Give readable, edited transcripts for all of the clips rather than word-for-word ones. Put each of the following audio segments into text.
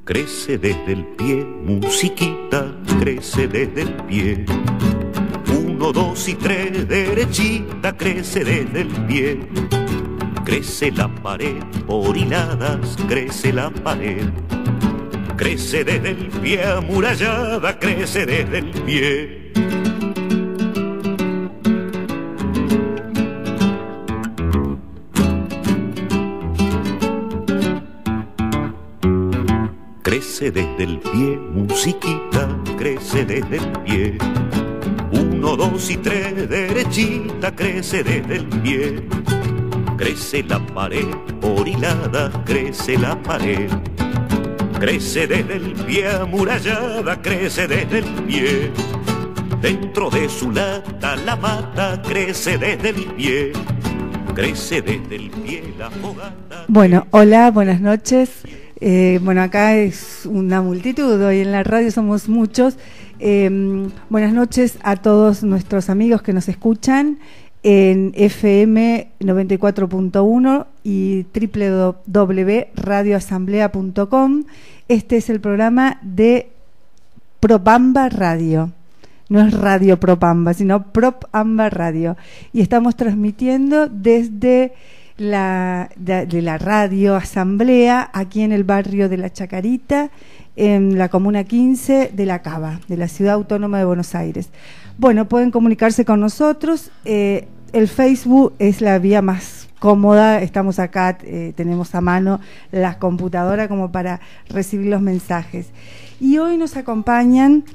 Crece desde el pie, musiquita, crece desde el pie. 1, 2 y 3, derechita, crece desde el pie. Crece la pared por hiladas, crece la pared. Crece desde el pie, amurallada, crece desde el pie. Crece desde el pie, musiquita, crece desde el pie. 1, 2 y 3, derechita, crece desde el pie. Crece la pared por hiladas, crece la pared. Crece desde el pie, amurallada, crece desde el pie. Dentro de su lata la mata, crece desde el pie. Crece desde el pie la fogata. Bueno, hola, buenas noches. Bueno, acá es una multitud, hoy en la radio somos muchos. Buenas noches a todos nuestros amigos que nos escuchan en FM 94.1 y www.radioasamblea.com. Este es el programa de Propamba Radio. No es Radio Propamba, sino Propamba Radio. Y estamos transmitiendo desde de la radio Asamblea, aquí en el barrio de La Chacarita, en la comuna 15 de La Cava, de la Ciudad Autónoma de Buenos Aires. Bueno, pueden comunicarse con nosotros. El Facebook es la vía más cómoda. Estamos acá, tenemos a mano la computadora como para recibir los mensajes. Y hoy nos acompañan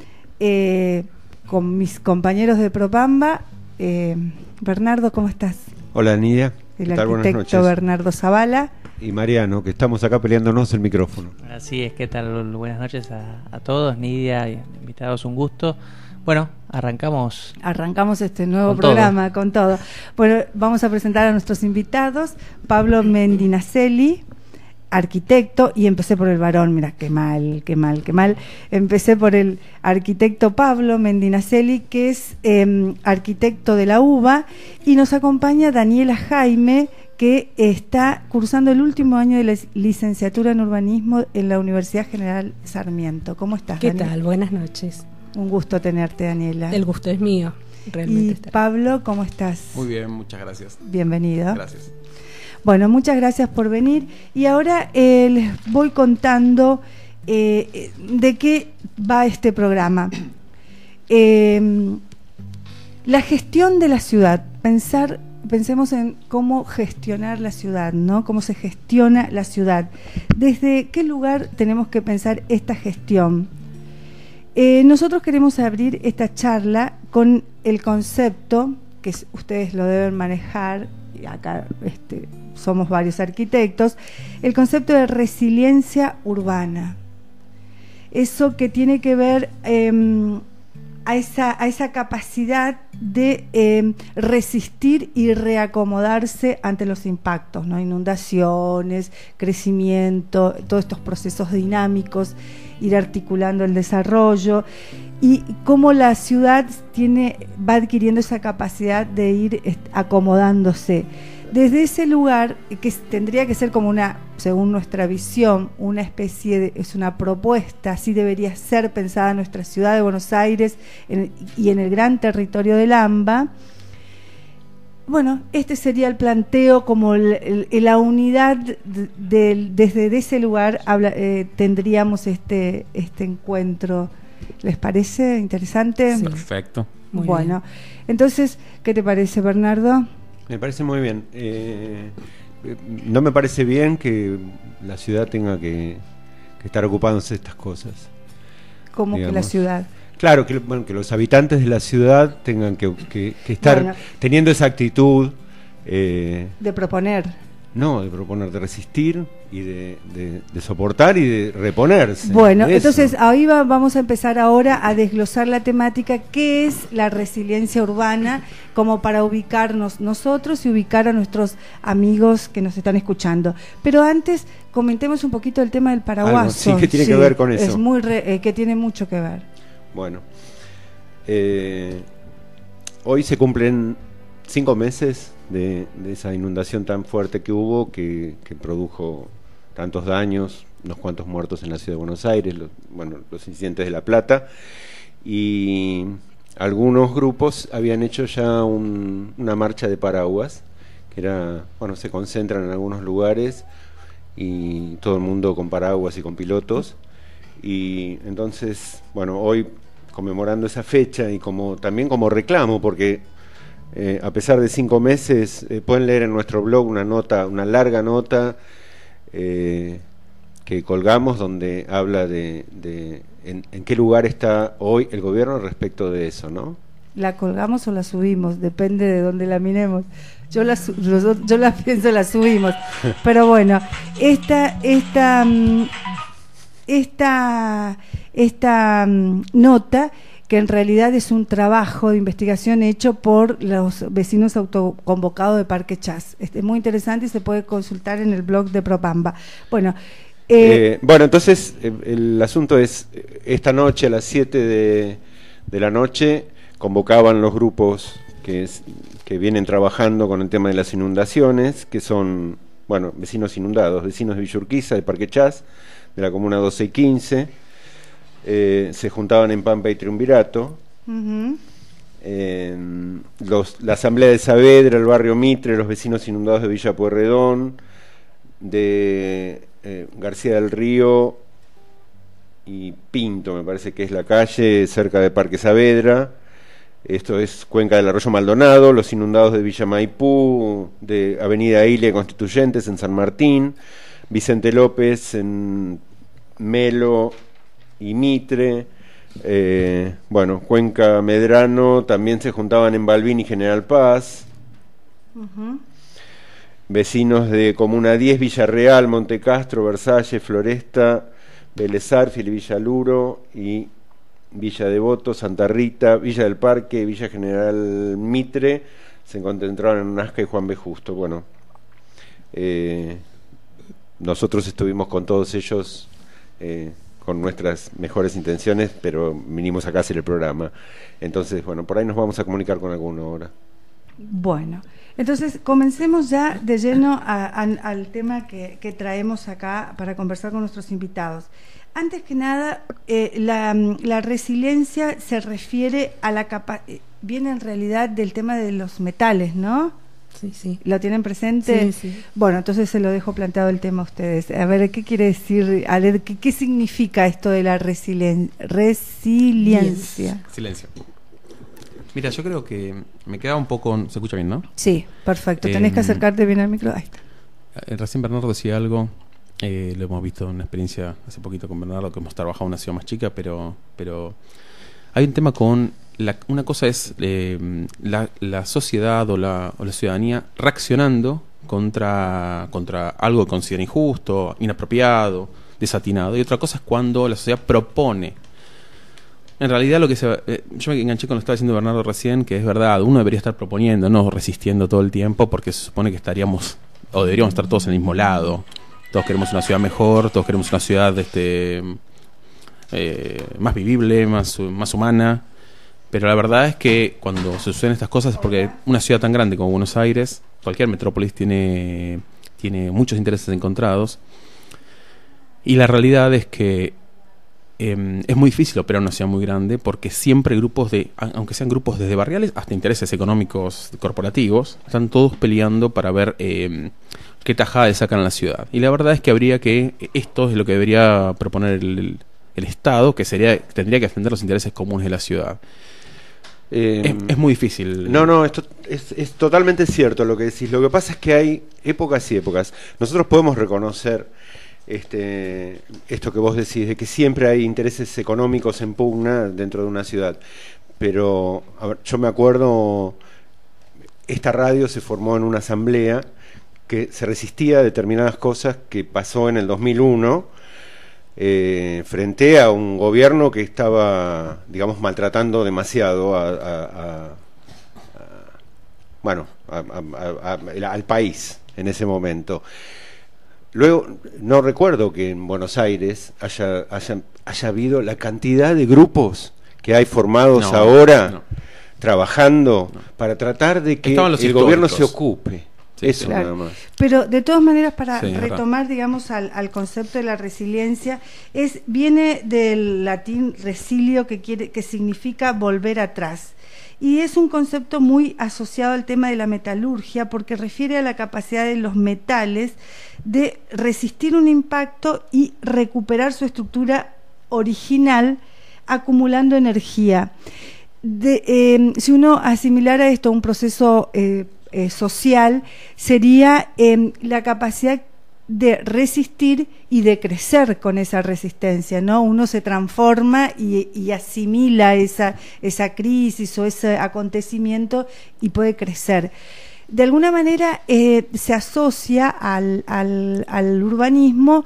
con mis compañeros de Propamba. Bernardo, ¿cómo estás? Hola, Nidia. El arquitecto Bernardo Zavala. Y Mariano, que estamos acá peleándonos el micrófono. Así es, ¿qué tal? Buenas noches a todos, Nidia, invitados, un gusto. Bueno, arrancamos este nuevo programa con todo. Bueno, vamos a presentar a nuestros invitados. Pablo Mendinacelli, arquitecto, y empecé por el varón, mira, qué mal. Empecé por el arquitecto Pablo Mendinacelli, que es arquitecto de la UBA, y nos acompaña Daniela Jaime, que está cursando el último año de la licenciatura en urbanismo en la Universidad General Sarmiento. ¿Cómo estás, ¿Qué Daniela? tal? Buenas noches. Un gusto tenerte, Daniela. El gusto es mío, realmente. Y Pablo, ¿cómo estás? Muy bien, muchas gracias. Bienvenido. Gracias. Bueno, muchas gracias por venir. Y ahora les voy contando de qué va este programa. La gestión de la ciudad. Pensemos en cómo gestionar la ciudad, ¿no? Cómo se gestiona la ciudad. ¿Desde qué lugar tenemos que pensar esta gestión? Nosotros queremos abrir esta charla con el concepto, que ustedes lo deben manejar, y acá somos varios arquitectos, el concepto de resiliencia urbana. Eso que tiene que ver a esa capacidad de resistir y reacomodarse ante los impactos, ¿no? Inundaciones, crecimiento, todos estos procesos dinámicos, ir articulando el desarrollo, y cómo la ciudad va adquiriendo esa capacidad de ir acomodándose. Desde ese lugar, que tendría que ser como según nuestra visión, una especie es una propuesta, así debería ser pensada nuestra ciudad de Buenos Aires y en el gran territorio del AMBA. Bueno, este sería el planteo, como la unidad desde ese lugar tendríamos este encuentro. ¿Les parece interesante? Sí. Perfecto. Muy bueno, entonces, ¿qué te parece, Bernardo? Me parece muy bien. No me parece bien que la ciudad tenga que estar ocupándose de estas cosas. ¿Cómo que la ciudad? Claro, que los habitantes de la ciudad tengan que estar teniendo esa actitud. De proponer. No, de proponer, de resistir y de soportar y de reponerse. Bueno, Eso. entonces ahí vamos a empezar ahora a desglosar la temática, qué es la resiliencia urbana, como para ubicarnos nosotros y ubicar a nuestros amigos que nos están escuchando. Pero antes comentemos un poquito el tema del paraguaso. Algo, sí, que tiene que ver con eso. Es muy que tiene mucho que ver. Bueno, hoy se cumplen 5 meses de esa inundación tan fuerte que hubo, que produjo tantos daños, unos cuantos muertos en la ciudad de Buenos Aires, los incidentes de La Plata, y algunos grupos habían hecho ya una marcha de paraguas, que era, se concentran en algunos lugares y todo el mundo con paraguas y con pilotos, y entonces, hoy conmemorando esa fecha y también como reclamo, porque a pesar de 5 meses, pueden leer en nuestro blog una larga nota que colgamos, donde habla de en qué lugar está hoy el gobierno respecto de eso, ¿no? ¿La colgamos o la subimos? Depende de dónde la miremos. Yo la pienso, la subimos. Pero bueno, esta nota, que en realidad es un trabajo de investigación hecho por los vecinos autoconvocados de Parque Chas. Es muy interesante y se puede consultar en el blog de Propamba. Bueno, entonces el asunto es, esta noche a las 7 de la noche convocaban los grupos que vienen trabajando con el tema de las inundaciones, que son, vecinos inundados, vecinos de Villa Urquiza, de Parque Chas, de la comuna 12 y 15, se juntaban en Pampa y Triunvirato, la asamblea de Saavedra, el barrio Mitre, los vecinos inundados de Villa Pueyrredón, de García del Río y Pinto, me parece que es la calle, cerca de Parque Saavedra. Esto es Cuenca del Arroyo Maldonado, los inundados de Villa Maipú, de Avenida Ilia Constituyentes en San Martín, Vicente López en Melo y Mitre, Cuenca Medrano, también se juntaban en Balbín y General Paz. Vecinos de Comuna 10, Villarreal, Montecastro, Versalles, Floresta, Vélez Arfiel, Villa Luro y Villa Devoto, Santa Rita, Villa del Parque, Villa General Mitre, se concentraron en Nazca y Juan B. Justo. Nosotros estuvimos con todos ellos con nuestras mejores intenciones, pero vinimos acá a hacer el programa. Entonces, por ahí nos vamos a comunicar con alguno ahora. Bueno, entonces comencemos ya de lleno al tema que traemos acá para conversar con nuestros invitados. Antes que nada, la resiliencia se refiere a viene en realidad del tema de los metales, ¿no? Sí. ¿Lo tienen presente? Sí. Bueno, entonces se lo dejo planteado el tema a ustedes. A ver, ¿qué quiere decir? A ver, ¿qué significa esto de la resiliencia? Silencio. Mira, yo creo que me queda un poco... ¿Se escucha bien, no? Sí, perfecto. Tenés que acercarte bien al micro. Ahí está. Recién Bernardo decía algo, lo hemos visto en una experiencia hace poquito con Bernardo, que hemos trabajado en una ciudad más chica, pero hay un tema con... una cosa es la sociedad o la ciudadanía reaccionando contra algo que considera injusto, inapropiado, desatinado, y otra cosa es cuando la sociedad propone. En realidad yo me enganché con lo que estaba diciendo Bernardo recién, que es verdad, uno debería estar proponiendo, no resistiendo todo el tiempo, porque se supone que deberíamos estar todos en el mismo lado. Todos queremos una ciudad mejor, todos queremos una ciudad más vivible, más humana. Pero la verdad es que cuando se suceden estas cosas es porque una ciudad tan grande como Buenos Aires, cualquier metrópolis tiene muchos intereses encontrados, y la realidad es que es muy difícil operar una ciudad muy grande, porque siempre grupos aunque sean grupos desde barriales hasta intereses económicos corporativos, están todos peleando para ver qué tajada le sacan a la ciudad. Y la verdad es que esto es lo que debería proponer el Estado, que tendría que defender los intereses comunes de la ciudad. Es muy difícil. No, esto es totalmente cierto lo que decís. Lo que pasa es que hay épocas y épocas. Nosotros podemos reconocer esto que vos decís, de que siempre hay intereses económicos en pugna dentro de una ciudad. Pero, a ver, yo me acuerdo, esta radio se formó en una asamblea que se resistía a determinadas cosas que pasó en el 2001 frente a un gobierno que estaba, digamos, maltratando demasiado al país en ese momento. Luego, no recuerdo que en Buenos Aires haya habido la cantidad de grupos que hay formados ahora trabajando para tratar de que el gobierno se ocupe. Sí, eso claro. Nada más. Pero de todas maneras, para retomar, digamos, al concepto de la resiliencia, viene del latín resilio, que significa volver atrás. Y es un concepto muy asociado al tema de la metalurgia, porque refiere a la capacidad de los metales de resistir un impacto y recuperar su estructura original, acumulando energía. Si uno asimilara esto a un proceso social, sería la capacidad de resistir y de crecer con esa resistencia, ¿no? Uno se transforma y asimila esa crisis o ese acontecimiento y puede crecer. De alguna manera se asocia al urbanismo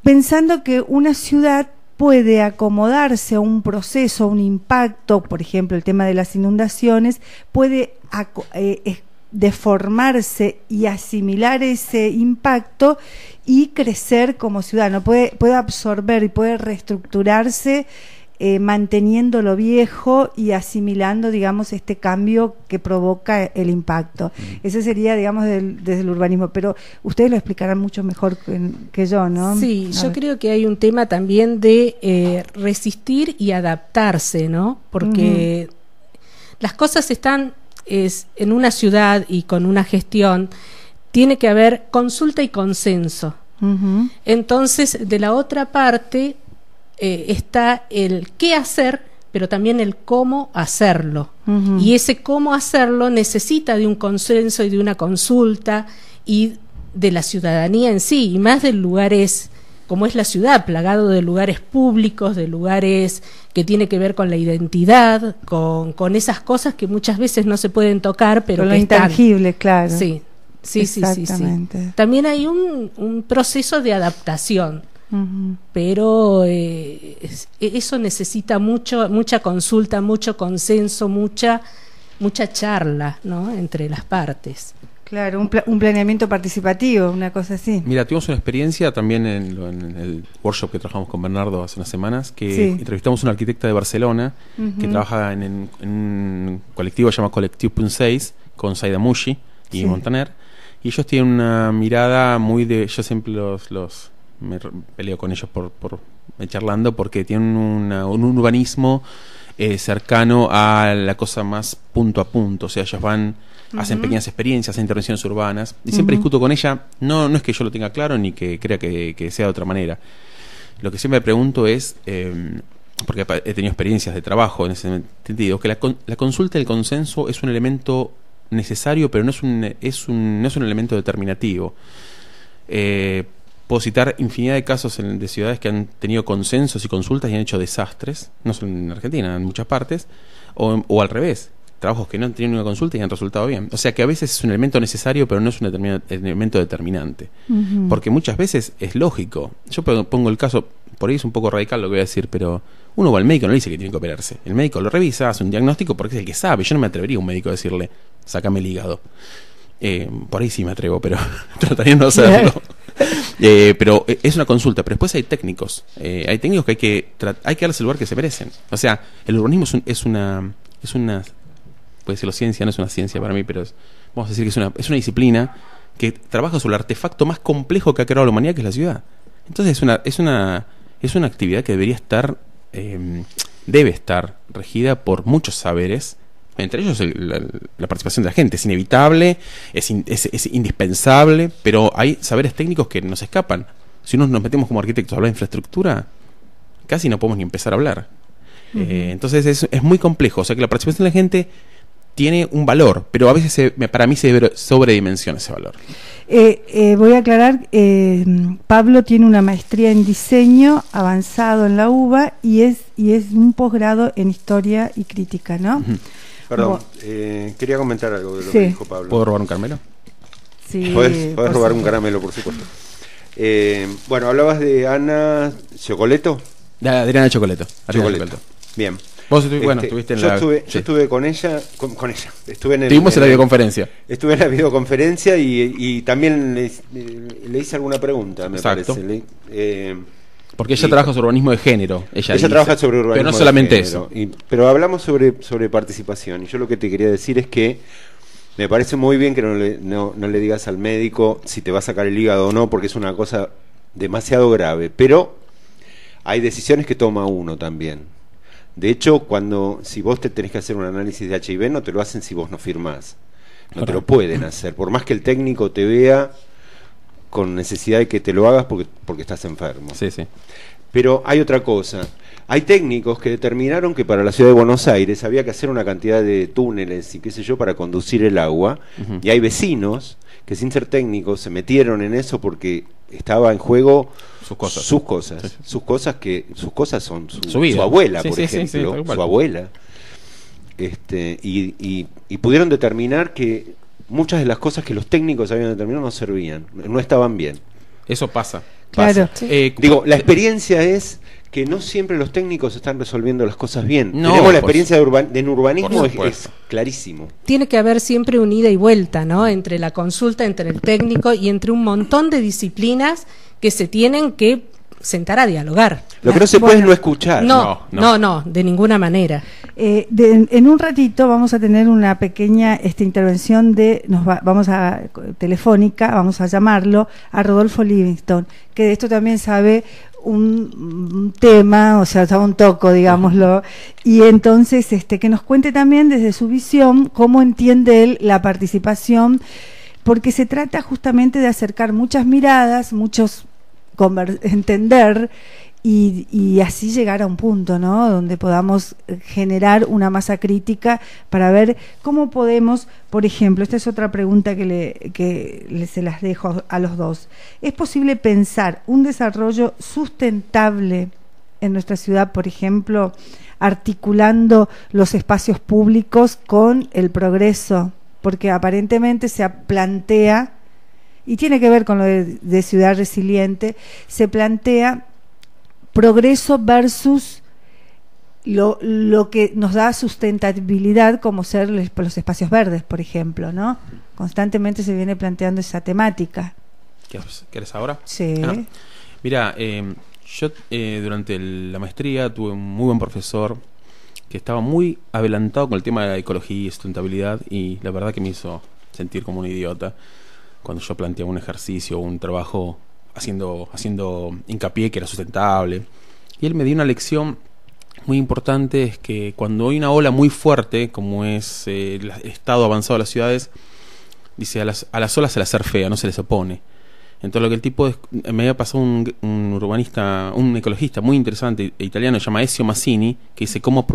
pensando que una ciudad puede acomodarse a un proceso, a un impacto, por ejemplo, el tema de las inundaciones, puede deformarse y asimilar ese impacto y crecer como ciudad, ¿no? Puede absorber y puede reestructurarse manteniendo lo viejo y asimilando, digamos, este cambio que provoca el impacto. Ese sería, digamos, desde el urbanismo, pero ustedes lo explicarán mucho mejor que yo, ¿no? Sí, yo creo que hay un tema también de resistir y adaptarse, ¿no? Porque las cosas están en una ciudad y con una gestión, tiene que haber consulta y consenso. Entonces, de la otra parte está el qué hacer, pero también el cómo hacerlo. Y ese cómo hacerlo necesita de un consenso y de una consulta y de la ciudadanía en sí, y más de lugares como es la ciudad, plagado de lugares públicos, de lugares que tiene que ver con la identidad, con esas cosas que muchas veces no se pueden tocar, pero con que lo intangible, están. claro. Sí. Exactamente. También hay un proceso de adaptación, pero eso necesita mucha consulta, mucho consenso, mucha charla, ¿no? Entre las partes. Claro, un planeamiento participativo, una cosa así. Mira, tuvimos una experiencia también en el workshop que trabajamos con Bernardo hace unas semanas, que entrevistamos a una arquitecta de Barcelona que trabaja en un colectivo llamado Colectivo Punt 6 con Saida Mushi y Montaner, y ellos tienen una mirada muy de... Yo siempre me peleo con ellos por charlando, porque tienen un urbanismo cercano a la cosa más punto a punto, o sea, ellos hacen pequeñas experiencias, hacen intervenciones urbanas, y siempre discuto con ella, no es que yo lo tenga claro ni que crea que sea de otra manera. Lo que siempre me pregunto es, porque he tenido experiencias de trabajo en ese sentido, que la consulta y el consenso es un elemento necesario, pero no es un elemento determinativo. Puedo citar infinidad de casos de ciudades que han tenido consensos y consultas y han hecho desastres, no solo en Argentina, en muchas partes, o al revés, trabajos que no han tenido una consulta y han resultado bien. O sea que a veces es un elemento necesario, pero no es un elemento determinante. Porque muchas veces es lógico. Yo pongo el caso, por ahí es un poco radical lo que voy a decir, pero uno va al médico, no le dice que tiene que operarse. El médico lo revisa, hace un diagnóstico porque es el que sabe. Yo no me atrevería a un médico a decirle, sácame el hígado. Por ahí sí me atrevo, pero trataría de no hacerlo. Pero es una consulta. Pero después hay técnicos. Hay técnicos que hay que darles el lugar que se merecen. O sea, el urbanismo es una puede decirlo ciencia, no es una ciencia para mí, pero vamos a decir que es una disciplina que trabaja sobre el artefacto más complejo que ha creado la humanidad, que es la ciudad. Entonces es una actividad que debería estar, debe estar regida por muchos saberes, entre ellos la participación de la gente. Es inevitable, es indispensable, pero hay saberes técnicos que nos escapan. Si nos metemos como arquitectos a hablar de infraestructura, casi no podemos ni empezar a hablar. Entonces es muy complejo. O sea que la participación de la gente tiene un valor, pero a veces para mí se sobredimensiona ese valor. Voy a aclarar, Pablo tiene una maestría en diseño avanzado en la UBA y es un posgrado en historia y crítica, ¿no? Perdón, quería comentar algo de lo Sí. que dijo Pablo. ¿Puedo robar un caramelo? Sí, Podés por robar un supuesto. caramelo, por supuesto. Bueno, hablabas de Ana Chocoleto. De Adriana Chocoleto. Chocoleto. Bien. Vos estuviste en yo la... estuve, sí. yo estuve con ella, con ella. Estuve Estuvimos en la videoconferencia. Estuve en la videoconferencia y también le hice alguna pregunta, me Exacto. parece. Porque ella y- trabaja sobre urbanismo de género. Ella dice. trabaja sobre urbanismo. Pero no de solamente género. eso. Pero hablamos sobre participación. Y yo lo que te quería decir es que me parece muy bien que no le digas al médico si te va a sacar el hígado o no, porque es una cosa demasiado grave. Pero hay decisiones que toma uno también. De hecho, si vos te tenés que hacer un análisis de HIV, no te lo hacen si vos no firmás. No te lo pueden hacer. Por más que el técnico te vea con necesidad de que te lo hagas porque estás enfermo. Sí, sí. Pero hay otra cosa. Hay técnicos que determinaron que para la ciudad de Buenos Aires había que hacer una cantidad de túneles y qué sé yo para conducir el agua. Ujú. Y hay vecinos que sin ser técnicos se metieron en eso porque estaba en juego Sus cosas. sus cosas. Sí, sí. Sus cosas son Su vida. su abuela, Sí, por sí, sí, ejemplo. sí, tal cual. Su abuela. Y pudieron determinar que muchas de las cosas que los técnicos habían determinado no servían, no estaban bien. Eso pasa. Claro. Pasa. Digo, la experiencia es que no siempre los técnicos están resolviendo las cosas bien. No, Tenemos la por experiencia en urbanismo, por es supuesto. clarísimo. Tiene que haber siempre un ida y vuelta, ¿no? Entre la consulta, entre el técnico y entre un montón de disciplinas que se tienen que sentar a dialogar. Lo que no se puede es no escuchar. No, de ninguna manera. En un ratito vamos a tener una pequeña intervención telefónica, vamos a llamarlo a Rodolfo Livingston, que de esto también sabe un tema, o sea, sabe un toco, digámoslo, y entonces que nos cuente también desde su visión cómo entiende él la participación, porque se trata justamente de acercar muchas miradas, entender y así llegar a un punto, ¿no? Donde podamos generar una masa crítica para ver cómo podemos, por ejemplo, esta es otra pregunta que se las dejo a los dos. ¿Es posible pensar un desarrollo sustentable en nuestra ciudad, por ejemplo, articulando los espacios públicos con el progreso? Porque aparentemente se plantea, y tiene que ver con lo de ciudad resiliente, se plantea progreso versus lo que nos da sustentabilidad, como ser los espacios verdes, por ejemplo, ¿no? Constantemente se viene planteando esa temática. ¿Quieres ahora? Sí. Mira, yo durante la maestría tuve un muy buen profesor que estaba muy adelantado con el tema de la ecología y sustentabilidad, y la verdad que me hizo sentir como un idiota cuando yo planteaba un ejercicio o un trabajo haciendo hincapié que era sustentable. Y él me dio una lección muy importante, es que cuando hay una ola muy fuerte, como es el estado avanzado de las ciudades, dice, a las olas se las surfea, no se les opone. Entonces lo que el tipo me había pasado un urbanista, un ecologista muy interesante italiano, se llama Ezio Mazzini, que dice cómo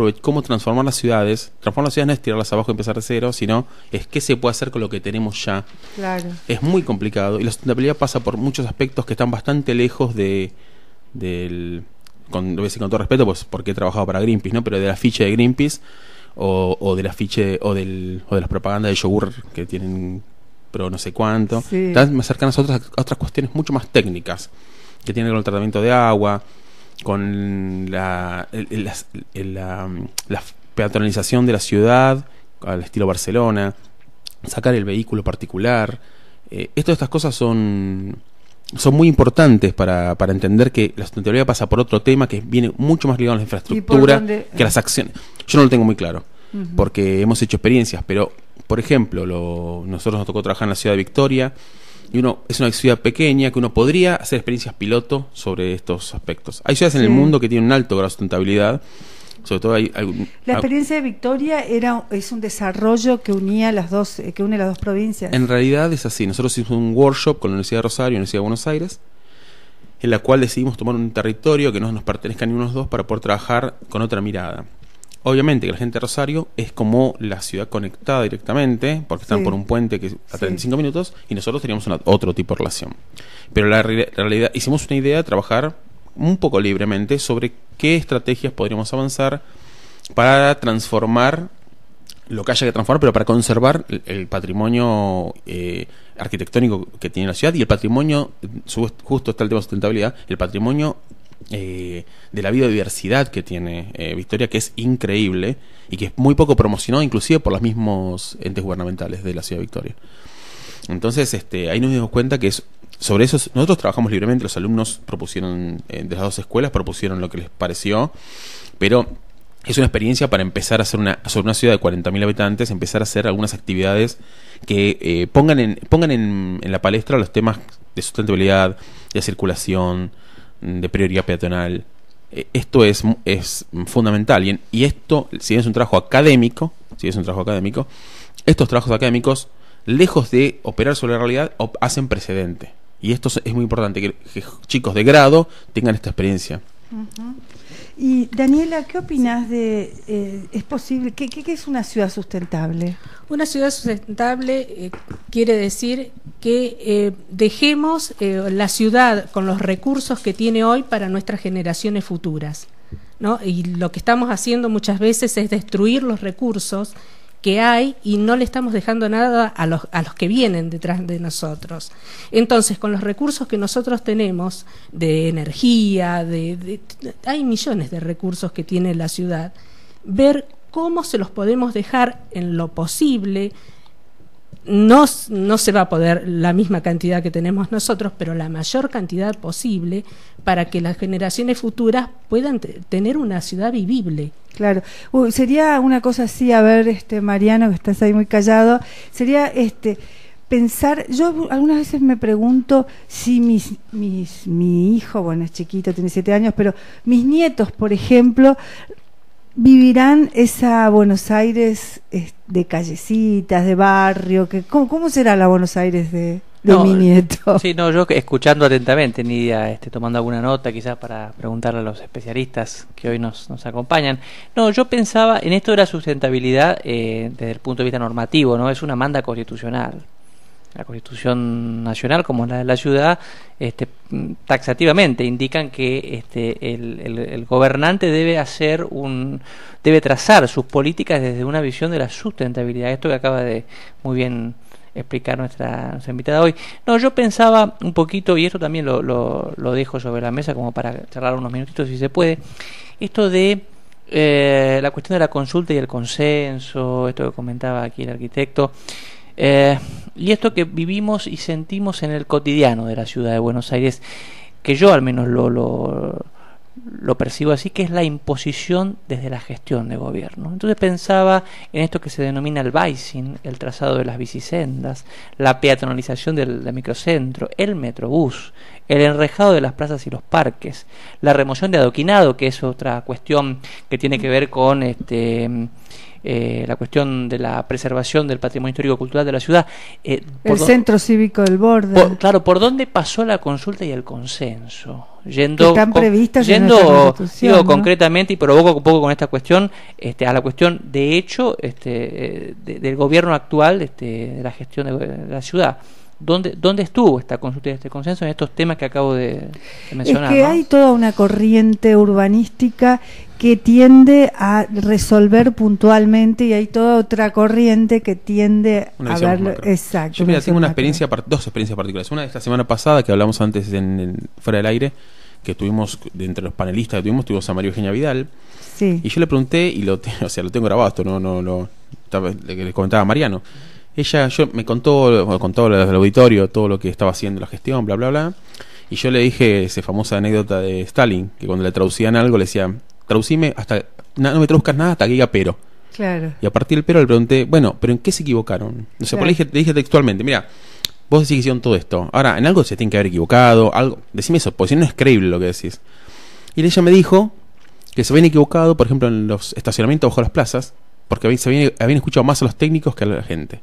transformar las ciudades. Transformar las ciudades no es tirarlas abajo y empezar de cero, sino es qué se puede hacer con lo que tenemos ya. Claro. Es muy complicado y la sustentabilidad pasa por muchos aspectos que están bastante lejos lo voy a decir con todo respeto, pues porque he trabajado para Greenpeace, ¿no? Pero del afiche de Greenpeace o del afiche o de las propagandas de yogur que tienen pero no sé cuánto, Sí. están más cercanas a otras cuestiones mucho más técnicas que tienen con el tratamiento de agua, con la peatonalización de la ciudad al estilo Barcelona, sacar el vehículo particular. Estas cosas son muy importantes para entender que la sustentabilidad pasa por otro tema que viene mucho más ligado a la infraestructura que a las acciones. Yo no lo tengo muy claro, porque hemos hecho experiencias, pero por ejemplo, nosotros nos tocó trabajar en la ciudad de Victoria, y es una ciudad pequeña que uno podría hacer experiencias piloto sobre estos aspectos. Hay ciudades en el mundo que tienen un alto grado de sustentabilidad, sobre todo la experiencia de Victoria es un desarrollo que une las dos provincias. En realidad es así. Nosotros hicimos un workshop con la Universidad de Rosario y la Universidad de Buenos Aires, en la cual decidimos tomar un territorio que no nos pertenezca ni unos dos para poder trabajar con otra mirada. Obviamente que la gente de Rosario es como la ciudad conectada directamente, porque están por un puente que a 35 minutos, y nosotros teníamos otro tipo de relación. Pero la realidad, hicimos una idea de trabajar un poco libremente sobre qué estrategias podríamos avanzar para transformar lo que haya que transformar, pero para conservar el patrimonio arquitectónico que tiene la ciudad y el patrimonio, justo está el tema de sustentabilidad, el patrimonio de la biodiversidad que tiene Victoria, que es increíble y que es muy poco promocionado inclusive por los mismos entes gubernamentales de la ciudad de Victoria. Entonces ahí nos dimos cuenta que sobre eso nosotros trabajamos libremente, los alumnos propusieron, de las dos escuelas propusieron lo que les pareció, pero es una experiencia para empezar a hacer sobre una ciudad de 40.000 habitantes, empezar a hacer algunas actividades que pongan en la palestra los temas de sustentabilidad, de circulación, de prioridad peatonal. Esto es fundamental y esto, si bien es un trabajo académico, estos trabajos académicos, lejos de operar sobre la realidad, hacen precedente. Y esto es muy importante, que chicos de grado tengan esta experiencia. Uh-huh. Y Daniela, ¿qué opinas de, es posible, qué es una ciudad sustentable? Una ciudad sustentable quiere decir que dejemos la ciudad con los recursos que tiene hoy para nuestras generaciones futuras, ¿no? Y lo que estamos haciendo muchas veces es destruir los recursos que hay y no le estamos dejando nada a los que vienen detrás de nosotros. Entonces, con los recursos que nosotros tenemos de energía, hay millones de recursos que tiene la ciudad, ver cómo se los podemos dejar en lo posible. No se va a poder la misma cantidad que tenemos nosotros, pero la mayor cantidad posible para que las generaciones futuras puedan tener una ciudad vivible. Claro. Sería una cosa así, a ver, Mariano, que estás ahí muy callado, sería pensar, yo algunas veces me pregunto si mi hijo, bueno, es chiquito, tiene 7 años, pero mis nietos, por ejemplo, vivirán esa Buenos Aires de callecitas, de barrio, ¿cómo será la Buenos Aires de mi nieto? Sí, no, yo escuchando atentamente, Nidia, tomando alguna nota quizás para preguntarle a los especialistas que hoy nos acompañan. No, yo pensaba en esto de la sustentabilidad desde el punto de vista normativo, ¿no? Es una manda constitucional. La Constitución Nacional, como la de la ciudad, taxativamente indican que el gobernante debe trazar sus políticas desde una visión de la sustentabilidad. Esto que acaba de muy bien explicar nuestra invitada hoy. No, yo pensaba un poquito, y esto también lo dejo sobre la mesa como para charlar unos minutitos si se puede, esto de la cuestión de la consulta y el consenso, esto que comentaba aquí el arquitecto. Y esto que vivimos y sentimos en el cotidiano de la ciudad de Buenos Aires, que yo al menos lo percibo así, que es la imposición desde la gestión de gobierno. Entonces pensaba en esto que se denomina el bicing, el trazado de las bicisendas, la peatonalización del microcentro, el metrobús, el enrejado de las plazas y los parques, la remoción de adoquinado, que es otra cuestión que tiene que ver con la cuestión de la preservación del patrimonio histórico-cultural de la ciudad. El centro cívico del Borde. Claro, ¿por dónde pasó la consulta y el consenso? Están previstas en nuestra Constitución, digo, ¿no? Concretamente, y provoco un poco con esta cuestión, a la cuestión de hecho del gobierno actual, de la gestión de la ciudad. ¿Dónde estuvo esta consulta y este consenso en estos temas que acabo de mencionar? Es que, ¿no?, hay toda una corriente urbanística que tiende a resolver puntualmente y hay toda otra corriente que tiende a verlo. Exacto. Yo tengo dos experiencias particulares. Una de esta semana pasada que hablamos antes fuera del aire, que tuvimos, de entre los panelistas que tuvimos a María Eugenia Vidal. Sí. Y yo le pregunté, y lo tengo grabado, esto le comentaba a Mariano. Ella me contó al auditorio todo lo que estaba haciendo la gestión, bla, bla, bla. Y yo le dije esa famosa anécdota de Stalin, que cuando le traducían algo le decía, traducime no me traduzcas nada hasta que diga pero. Claro. Y a partir del pero le pregunté, bueno, ¿pero en qué se equivocaron? O sea, claro. Le dije textualmente, mira, vos decís que hicieron todo esto. Ahora, en algo se tienen que haber equivocado, algo. Decime eso, porque si no es creíble lo que decís. Y ella me dijo que se habían equivocado, por ejemplo, en los estacionamientos bajo las plazas, porque habían escuchado más a los técnicos que a la gente.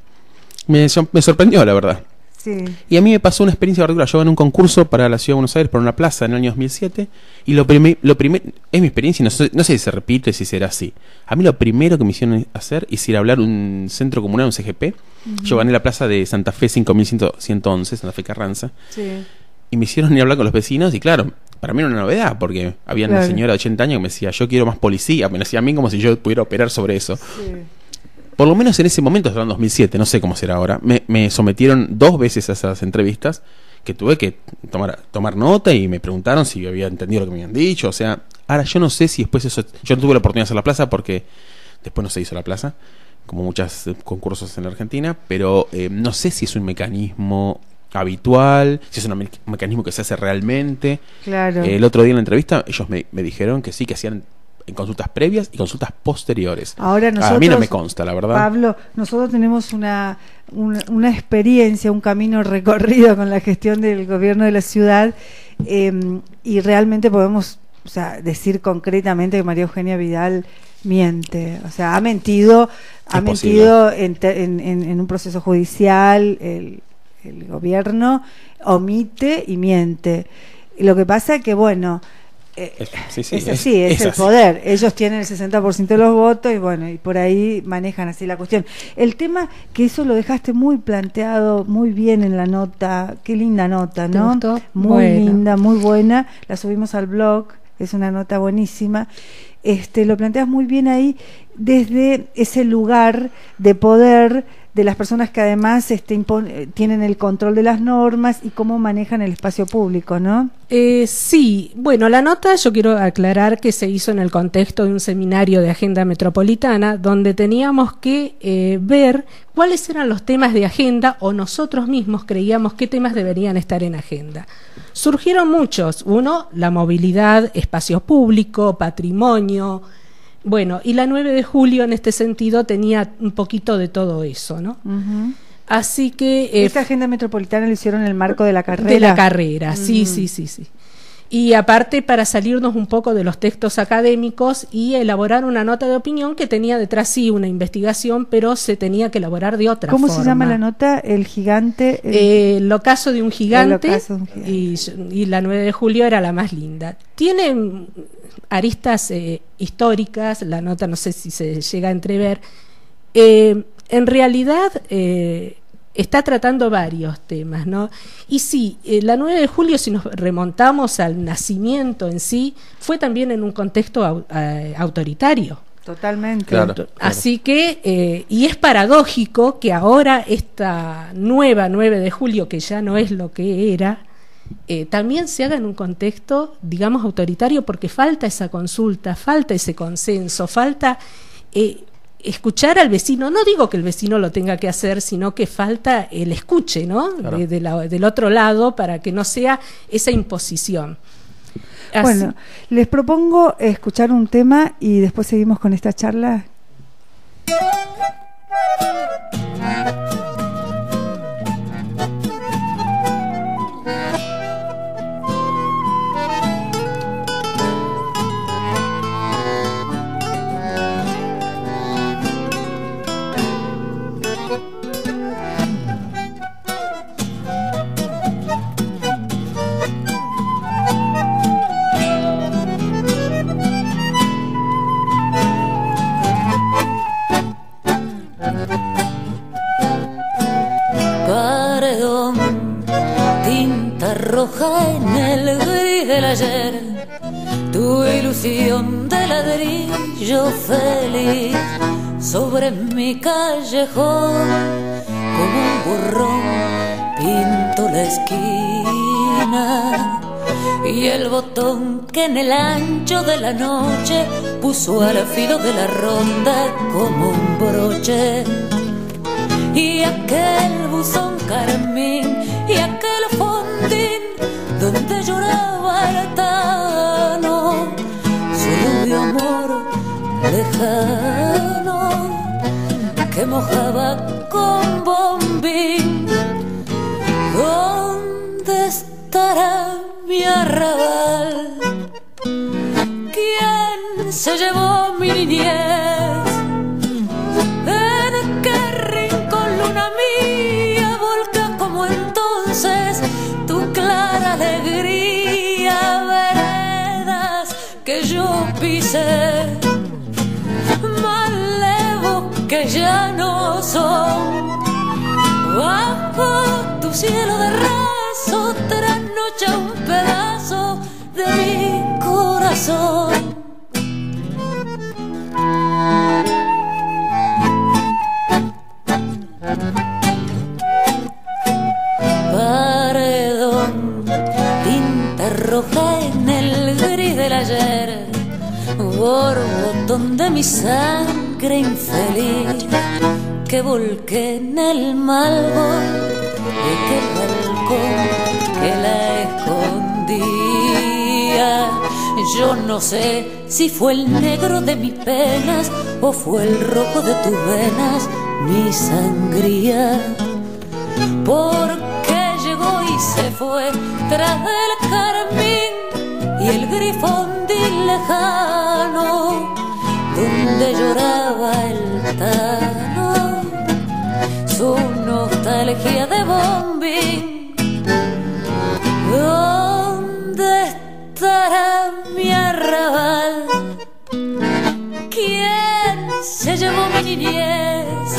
Me sorprendió, la verdad. Sí. Y a mí me pasó una experiencia particular. Yo gané un concurso para la Ciudad de Buenos Aires, para una plaza en el año 2007. Y lo primero es mi experiencia, no sé si se repite, si será así. A mí lo primero que me hicieron hacer es ir a hablar un centro comunal, un CGP. Uh-huh. Yo gané la plaza de Santa Fe 5111, Santa Fe Carranza. Sí. Y me hicieron ir a hablar con los vecinos. Y claro, para mí era una novedad, porque había una señora de 80 años que me decía, yo quiero más policía. Me decía a mí como si yo pudiera operar sobre eso. Sí. por lo menos en ese momento, en 2007, no sé cómo será ahora, me sometieron 2 veces a esas entrevistas, que tuve que tomar nota, y me preguntaron si había entendido lo que me habían dicho. O sea, ahora yo no sé si después eso... Yo no tuve la oportunidad de hacer la plaza porque después no se hizo la plaza, como muchos concursos en la Argentina, pero no sé si es un mecanismo habitual, si es un mecanismo que se hace realmente. Claro. El otro día en la entrevista ellos me dijeron que sí, que hacían en consultas previas y consultas posteriores. Ahora nosotros, a mí no me consta, la verdad. Pablo, nosotros tenemos una experiencia, un camino recorrido con la gestión del gobierno de la ciudad, y realmente podemos, o sea, decir concretamente que María Eugenia Vidal miente, o sea, ha mentido en un proceso judicial. El gobierno omite y miente. Lo que pasa es que, bueno, es así, es el poder. Ellos tienen el 60% de los votos y bueno, y por ahí manejan así la cuestión. El tema, que eso lo dejaste muy planteado, muy bien en la nota. Qué linda nota, ¿no? ¿Te gustó? Muy linda, muy buena. La subimos al blog, es una nota buenísima. Lo planteas muy bien ahí, desde ese lugar de poder de las personas que además tienen el control de las normas y cómo manejan el espacio público, ¿no? Sí, bueno, la nota, yo quiero aclarar que se hizo en el contexto de un seminario de agenda metropolitana, donde teníamos que ver cuáles eran los temas de agenda, o nosotros mismos creíamos qué temas deberían estar en agenda. Surgieron muchos. Uno, la movilidad, espacio público, patrimonio. Bueno, y la 9 de julio en este sentido tenía un poquito de todo eso, ¿no? Uh-huh. Así que... Esta agenda metropolitana lo hicieron en el marco de la carrera. De la carrera, sí. Y aparte, para salirnos un poco de los textos académicos y elaborar una nota de opinión que tenía detrás sí una investigación, pero se tenía que elaborar de otra forma. ¿Cómo se llama la nota? El gigante. El ocaso de un gigante. Y la 9 de julio era la más linda. Tiene aristas históricas, la nota no sé si se llega a entrever. En realidad está tratando varios temas, ¿no? Y sí, la 9 de julio, si nos remontamos al nacimiento en sí, fue también en un contexto autoritario. Totalmente. Claro. Así que, y es paradójico que ahora esta nueva 9 de julio, que ya no es lo que era, también se haga en un contexto, digamos, autoritario, porque falta esa consulta, falta ese consenso, falta escuchar al vecino. No digo que el vecino lo tenga que hacer, sino que falta el escuche, ¿no? Claro. Del otro lado, para que no sea esa imposición. Así. Bueno, les propongo escuchar un tema y después seguimos con esta charla. Roja en el gris del ayer, tu ilusión de ladrillo feliz sobre mi callejón, como un burrón pinto la esquina, y el botón que en el ancho de la noche puso al filo de la ronda como un broche, y aquel buzón carmín y aquel fondín donde lloraba el tano, solo de amor lejano que mojaba con bombín. ¿Dónde estará mi arrabal? ¿Quién se llevó mi niñez? ¿En qué rincón luna mía volca como entonces tu clara alegría? Veredas que yo pisé, malevos que ya no son, bajo tu cielo de raso trasnocha un pedazo de mi corazón. son de mi sangre infeliz, que volqué en el malvón de aquel balcón que la escondía. Yo no sé si fue el negro de mis penas o fue el rojo de tus venas, mi sangría, porque llegó y se fue tras del carmín y el grifondín lejano donde lloraba el tano su nostalgia de bombín. ¿Dónde estará mi arrabal? ¿Quién se llevó mi niñez?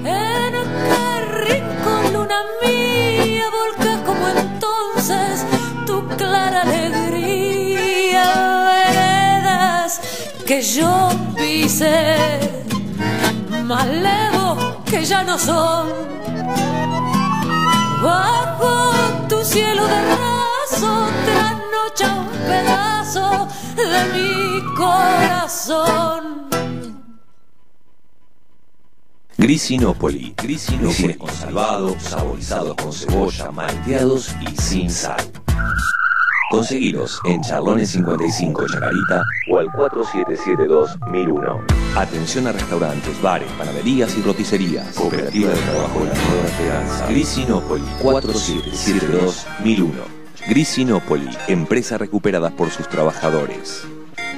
¿En qué rincón, luna mía, volca como entonces tu clara alegría? Veredas que yo pisé, más lejos que ya no son, bajo tu cielo de raso trasnocha un pedazo de mi corazón. Grisinópoli. Grisines conservados, saborizados con cebolla, malteados y sin sal. Conseguilos en Charlones 55 Chacarita o al 4772-1001. Atención a restaurantes, bares, panaderías y roticerías. Cooperativa de Trabajo de la Nueva Esperanza. Grisinópoli 4772-1001. Grisinópoli, empresa recuperada por sus trabajadores.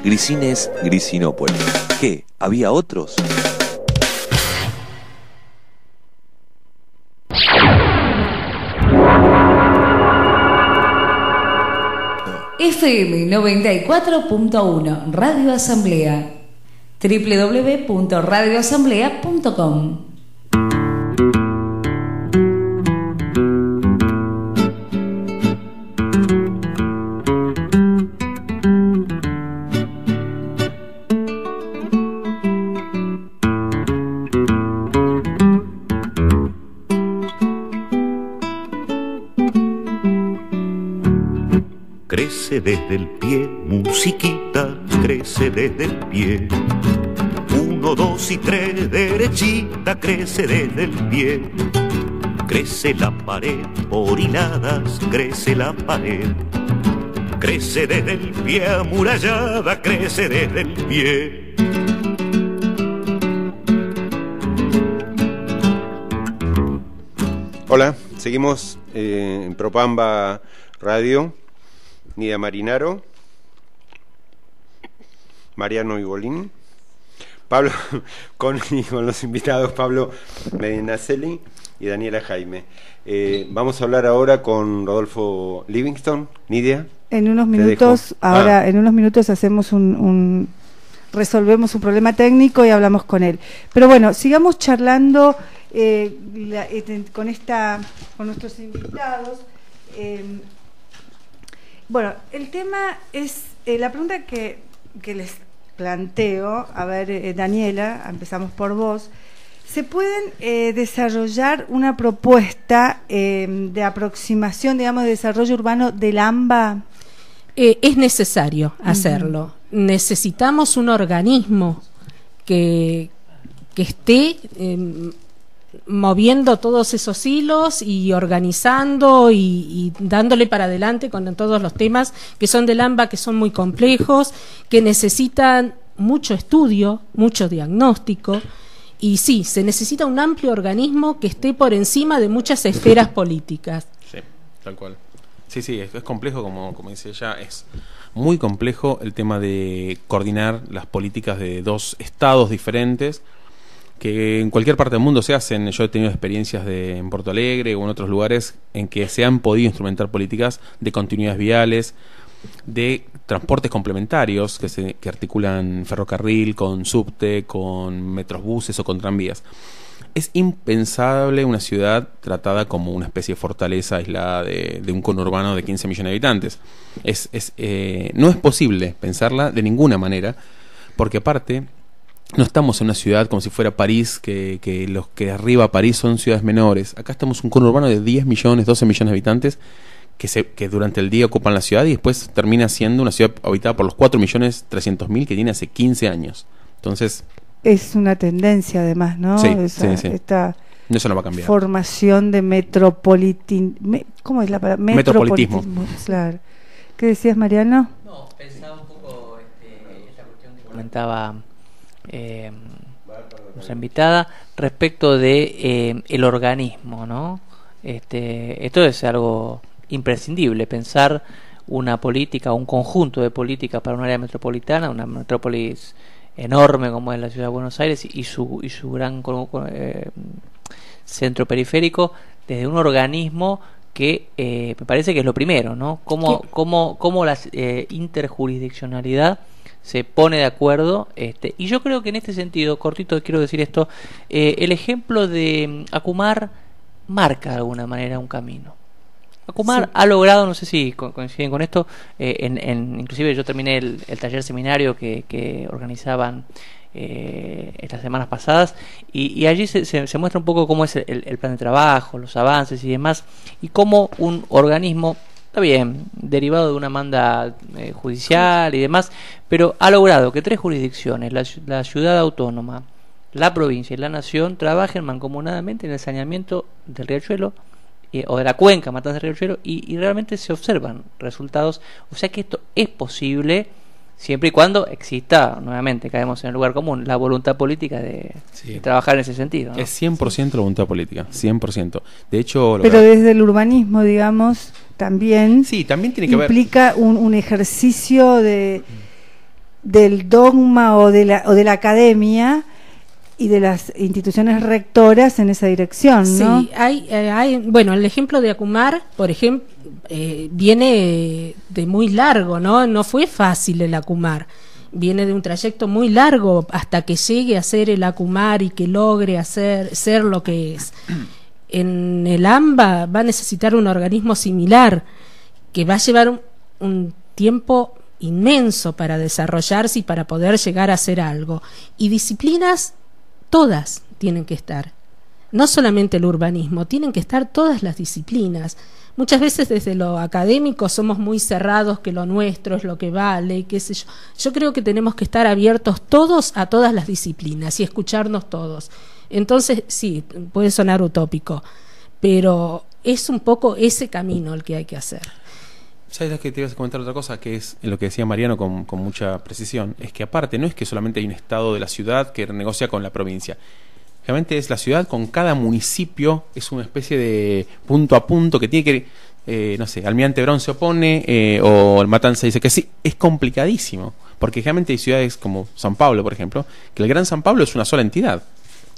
Grisines Grisinópoli. ¿Qué? ¿Había otros? FM 94.1 Radio Asamblea, www.radioasamblea.com. Crece desde el pie, musiquita, crece desde el pie. 1, 2 y 3, derechita, crece desde el pie. Crece la pared por hiladas, crece la pared. Crece desde el pie, amurallada, crece desde el pie. Hola, seguimos en Propamba Radio. Nidia Marinaro, Mariano Ibolín, Pablo con los invitados Pablo Medinaceli y Daniela Jaime. Vamos a hablar ahora con Rodolfo Livingston. Nidia, en unos minutos, en unos minutos hacemos resolvemos un problema técnico y hablamos con él. Pero bueno, sigamos charlando con nuestros invitados. Bueno, el tema es la pregunta que les planteo. A ver, Daniela, empezamos por vos. ¿Se pueden desarrollar una propuesta de aproximación, digamos, de desarrollo urbano del AMBA? Es necesario hacerlo. Necesitamos un organismo que esté moviendo todos esos hilos y organizando y dándole para adelante con todos los temas que son del AMBA, que son muy complejos, que necesitan mucho estudio, mucho diagnóstico. Y sí, se necesita un amplio organismo que esté por encima de muchas esferas políticas. Sí, tal cual. Sí, es complejo, como dice ella, es muy complejo el tema de coordinar las políticas de dos estados diferentes, que en cualquier parte del mundo se hacen. Yo he tenido experiencias en Porto Alegre o en otros lugares en que se han podido instrumentar políticas de continuidades viales, de transportes complementarios que articulan ferrocarril con subte, con metrosbuses o con tranvías. Es impensable una ciudad tratada como una especie de fortaleza aislada de un conurbano de 15 millones de habitantes. No es posible pensarla de ninguna manera, porque aparte no estamos en una ciudad como si fuera París, que los que arriba París son ciudades menores. Acá estamos en un conurbano de 10 millones, 12 millones de habitantes, que durante el día ocupan la ciudad y después termina siendo una ciudad habitada por los 4.300.000 que tiene hace 15 años. Entonces... Es una tendencia además, ¿no? Sí, Esa, sí. Esta eso no va a cambiar. Formación de ¿cómo es la palabra? Metropolitismo. Claro. ¿Qué decías, Mariano? No, pensaba un poco esta cuestión que comentaba nuestra invitada respecto de el organismo, ¿no? Esto es algo imprescindible, pensar una política, un conjunto de políticas para un área metropolitana, una metrópolis enorme como es la ciudad de Buenos Aires y su gran centro periférico, desde un organismo que me parece que es lo primero, ¿no? Cómo la interjurisdiccionalidad se pone de acuerdo, y yo creo que en este sentido, cortito quiero decir esto, el ejemplo de Acumar marca de alguna manera un camino. Acumar ha logrado, no sé si coinciden con esto, inclusive yo terminé el taller seminario que organizaban estas semanas pasadas, y allí se muestra un poco cómo es el plan de trabajo, los avances y demás, y cómo un organismo, está bien, derivado de una manda judicial y demás, pero ha logrado que 3 jurisdicciones, la ciudad autónoma, la provincia y la nación, trabajen mancomunadamente en el saneamiento del riachuelo o de la cuenca Matanzas del Riachuelo, y realmente se observan resultados. O sea que esto es posible siempre y cuando exista, nuevamente caemos en el lugar común, la voluntad política de trabajar en ese sentido, ¿no? Es 100% la voluntad política, 100%. De hecho, pero desde el urbanismo, digamos, también también tiene que implica un ejercicio del dogma o de la academia y de las instituciones rectoras en esa dirección, ¿no? Sí, hay bueno, el ejemplo de Acumar, por ejemplo, viene de muy largo, ¿no? No fue fácil el Acumar. Viene de un trayecto muy largo hasta que llegue a ser el Acumar y que logre ser lo que es. En el AMBA va a necesitar un organismo similar que va a llevar un tiempo inmenso para desarrollarse y para poder llegar a hacer algo. Y disciplinas todas tienen que estar, no solamente el urbanismo, tienen que estar todas las disciplinas. Muchas veces desde lo académico somos muy cerrados, que lo nuestro es lo que vale, qué sé yo. Yo creo que tenemos que estar abiertos todos a todas las disciplinas y escucharnos todos. Entonces, sí, puede sonar utópico, pero es un poco ese camino el que hay que hacer. ¿Sabes que te ibas a comentar otra cosa? Que es lo que decía Mariano con mucha precisión. Es que aparte no es que solamente hay un estado de la ciudad que negocia con la provincia. Realmente es la ciudad con cada municipio, es una especie de punto a punto que tiene que, no sé, Almirante Brown se opone o el Matanza dice que sí. Es complicadísimo, porque realmente hay ciudades como San Pablo, por ejemplo, que el Gran San Pablo es una sola entidad.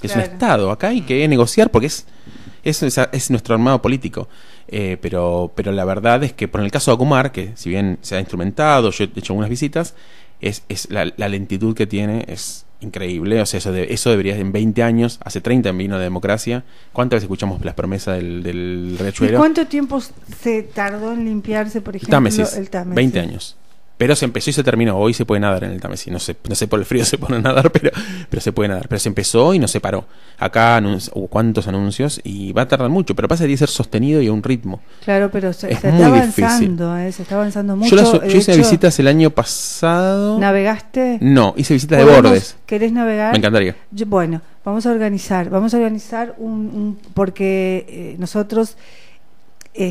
Es un estado. Acá hay que negociar porque es nuestro armado político. Pero la verdad es que por el caso de Acumar, que si bien se ha instrumentado, yo he hecho algunas visitas, es la lentitud que tiene es increíble. O sea, eso debería, en 20 años, hace 30 vino la democracia. ¿Cuántas veces escuchamos las promesas del riachuelo? ¿Y cuánto tiempo se tardó en limpiarse, por ejemplo, el Támesis? 20 años. Pero se empezó y se terminó. Hoy se puede nadar en el Támesis. No sé por el frío se pone a nadar, pero se puede nadar. Pero se empezó y no se paró. Acá hubo cuántos anuncios y va a tardar mucho. Pero pasa que tiene que ser sostenido y a un ritmo. Claro, pero se está avanzando, se está avanzando mucho. Yo hice visitas el año pasado. ¿Navegaste? No, hice visitas de bordes. ¿Querés navegar? Me encantaría. Bueno, vamos a organizar porque nosotros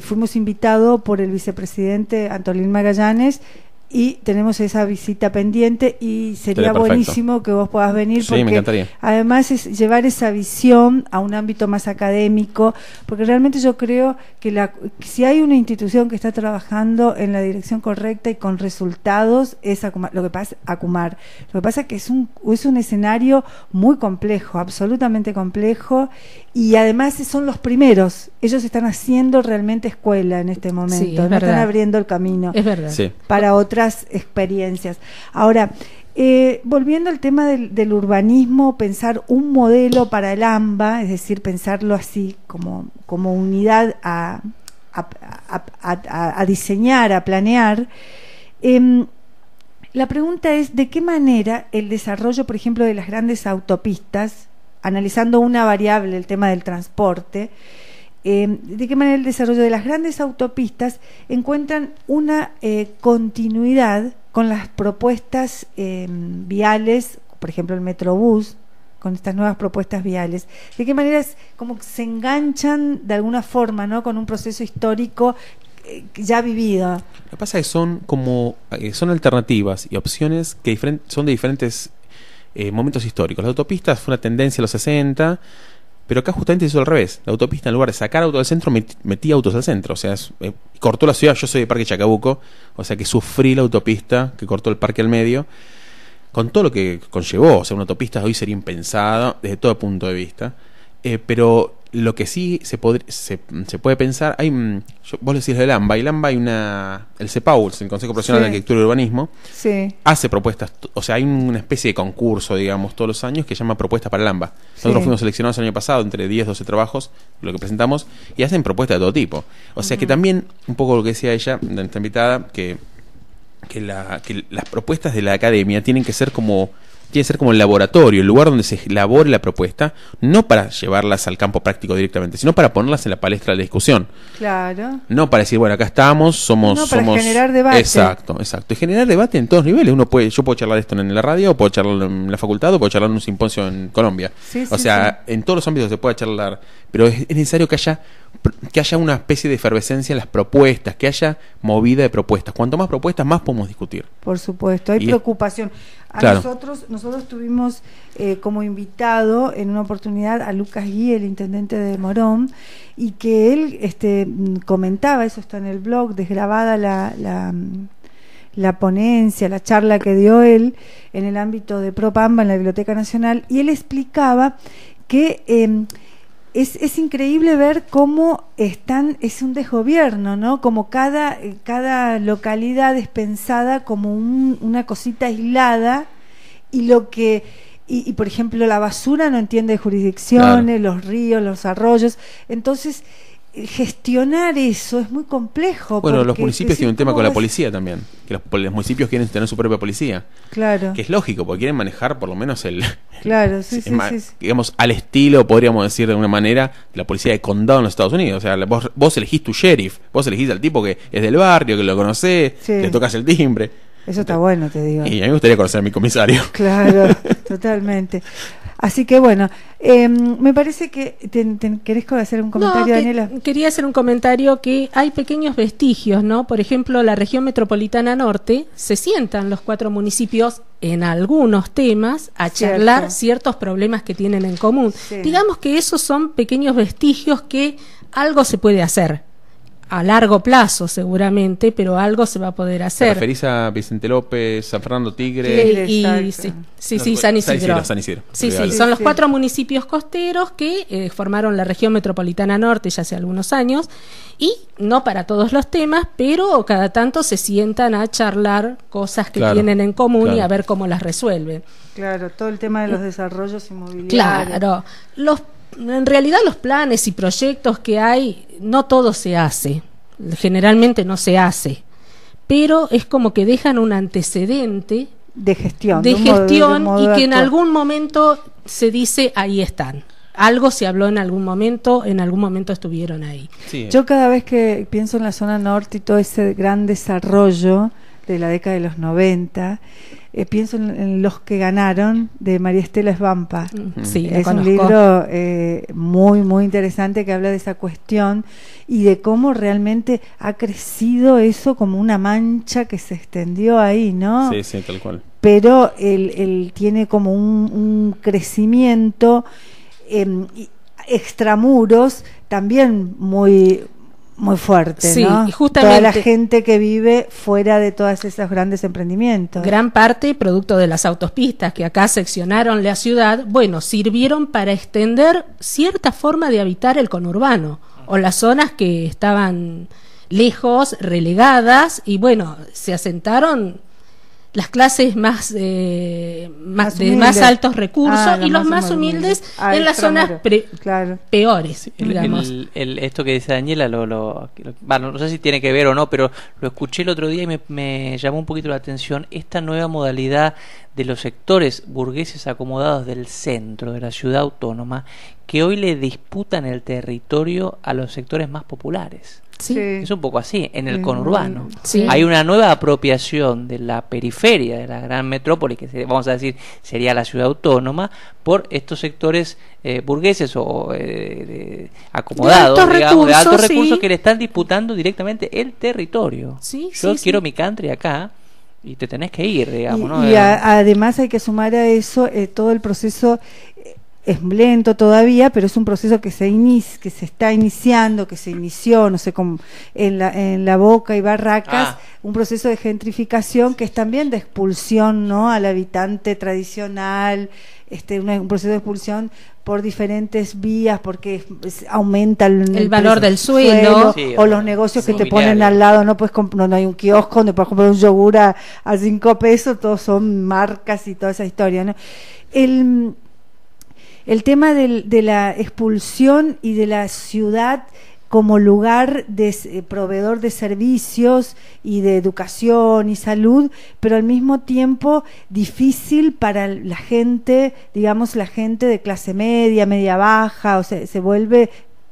fuimos invitados por el vicepresidente Antolín Magallanes y tenemos esa visita pendiente y sería buenísimo que vos puedas venir, porque me encantaría. Además es llevar esa visión a un ámbito más académico, porque realmente yo creo que si hay una institución que está trabajando en la dirección correcta y con resultados es Acumar. Lo que pasa es que es un escenario muy complejo, absolutamente complejo, y además son los primeros. Ellos están haciendo realmente escuela en este momento, sí, no están abriendo el camino para otras experiencias. Ahora, volviendo al tema del urbanismo, pensar un modelo para el AMBA, es decir, pensarlo así como unidad a diseñar, a planear. La pregunta es, ¿de qué manera el desarrollo, por ejemplo, de las grandes autopistas, analizando una variable, el tema del transporte, de qué manera el desarrollo de las grandes autopistas encuentran una continuidad con las propuestas viales, por ejemplo el Metrobús, con estas nuevas propuestas viales. De qué manera es como que se enganchan de alguna forma, ¿no?, con un proceso histórico ya vivido. Lo que pasa es que son como son alternativas y opciones que son de diferentes momentos históricos. La autopista fue una tendencia en los 60, pero acá justamente hizo al revés. La autopista, en lugar de sacar autos del centro, metía autos al centro. O sea, cortó la ciudad. Yo soy de Parque Chacabuco, o sea que sufrí la autopista que cortó el parque al medio, con todo lo que conllevó. O sea, una autopista hoy sería impensada desde todo punto de vista. Pero lo que sí se puede pensar, vos le decís de Lamba, y Lamba hay el CEPAU, el Consejo Profesional de Arquitectura y Urbanismo, hace propuestas, o sea, hay una especie de concurso, digamos, todos los años que se llama Propuestas para Lamba. Nosotros fuimos seleccionados el año pasado entre 10, 12 trabajos, lo que presentamos, y hacen propuestas de todo tipo. O sea que también, un poco lo que decía ella, nuestra invitada, que las propuestas de la academia tienen que ser como el laboratorio, el lugar donde se elabore la propuesta, no para llevarlas al campo práctico directamente, sino para ponerlas en la palestra de la discusión. Claro. No para decir, bueno, acá estamos, para generar debate. Exacto. Y generar debate en todos los niveles. Yo puedo charlar esto en la radio, puedo charlarlo en la facultad, o puedo charlarlo en un simposio en Colombia. En todos los ámbitos se puede charlar, pero es necesario que haya una especie de efervescencia en las propuestas, que haya movida de propuestas. Cuanto más propuestas, más podemos discutir. Por supuesto, hay preocupación. Nosotros tuvimos como invitado en una oportunidad a Lucas Gui, el intendente de Morón, y que él comentaba, eso está en el blog, desgrabada la ponencia, la charla que dio él en el ámbito de Propamba en la Biblioteca Nacional, y él explicaba que es increíble ver cómo es un desgobierno, ¿no? Como cada localidad es pensada como una cosita aislada, y por ejemplo la basura no entiende jurisdicciones, los ríos, los arroyos. Entonces gestionar eso es muy complejo. Bueno, los municipios tienen un tema con la policía también, que los municipios quieren tener su propia policía. Claro. Que es lógico, porque quieren manejar por lo menos digamos, al estilo, podríamos decir de alguna manera, la policía de condado en los Estados Unidos. O sea, vos elegís tu sheriff, vos elegís al tipo que es del barrio, que lo conocés, le tocas el timbre. Eso está bueno, te digo. Y a mí me gustaría conocer a mi comisario. Claro, totalmente. Así que bueno, me parece que ¿querés hacer un comentario, Daniela? Quería hacer un comentario que hay pequeños vestigios, ¿no? Por ejemplo, la región metropolitana norte, se sientan los 4 municipios en algunos temas a charlar ciertos problemas que tienen en común. Digamos que esos son pequeños vestigios que algo se puede hacer. A largo plazo seguramente, pero algo se va a poder hacer. ¿Te referís a Vicente López, San Fernando Tigre? San Isidro. Sí, son los 4 municipios costeros que formaron la región metropolitana norte ya hace algunos años, y no para todos los temas, pero cada tanto se sientan a charlar cosas que tienen en común y a ver cómo las resuelven. Claro, todo el tema de los desarrollos inmobiliarios. Claro, en realidad los planes y proyectos que hay, no todo se hace, generalmente no se hace, pero es como que dejan un antecedente de gestión, y que en algún momento se dice, ahí están. Algo se habló en algún momento estuvieron ahí. Sí. Yo cada vez que pienso en la zona norte y todo ese gran desarrollo de la década de los 90, pienso en Los que ganaron, de María Estela Svampa. Es un libro muy, muy interesante, que habla de esa cuestión y de cómo realmente ha crecido eso como una mancha que se extendió ahí, ¿no? Sí, tal cual. Pero él tiene como un crecimiento extramuros también muy fuerte, ¿no? Y justamente toda la gente que vive fuera de todos esos grandes emprendimientos. Gran parte producto de las autopistas que acá seccionaron la ciudad, sirvieron para extender cierta forma de habitar el conurbano, o las zonas que estaban lejos, relegadas, y se asentaron las clases de más altos recursos y los más humildes en las zonas peores. Esto que dice Daniela, no sé si tiene que ver o no, pero lo escuché el otro día y me llamó un poquito la atención esta nueva modalidad de los sectores burgueses acomodados del centro de la ciudad autónoma, que hoy le disputan el territorio a los sectores más populares. Sí. Es un poco así, en el conurbano. Sí. Hay una nueva apropiación de la periferia de la gran metrópoli, que vamos a decir sería la ciudad autónoma, por estos sectores burgueses o acomodados, de altos recursos que le están disputando directamente el territorio. Yo quiero mi country acá y te tenés que ir, digamos. ¿no? Además hay que sumar a eso todo el proceso. Es lento todavía, pero es un proceso que se está iniciando, que se inició, no sé, en la Boca y Barracas, un proceso de gentrificación que es también de expulsión, ¿no?, al habitante tradicional, un proceso de expulsión por diferentes vías, porque aumenta el valor del suelo, sí, o los negocios que te ponen al lado, no puedes no hay un kiosco donde puedes comprar un yogur a 5 pesos, todos son marcas y toda esa historia, ¿no? El tema de la expulsión y de la ciudad como lugar de proveedor de servicios y de educación y salud, pero al mismo tiempo difícil para la gente, digamos la gente de clase media, media baja, o sea, se vuelve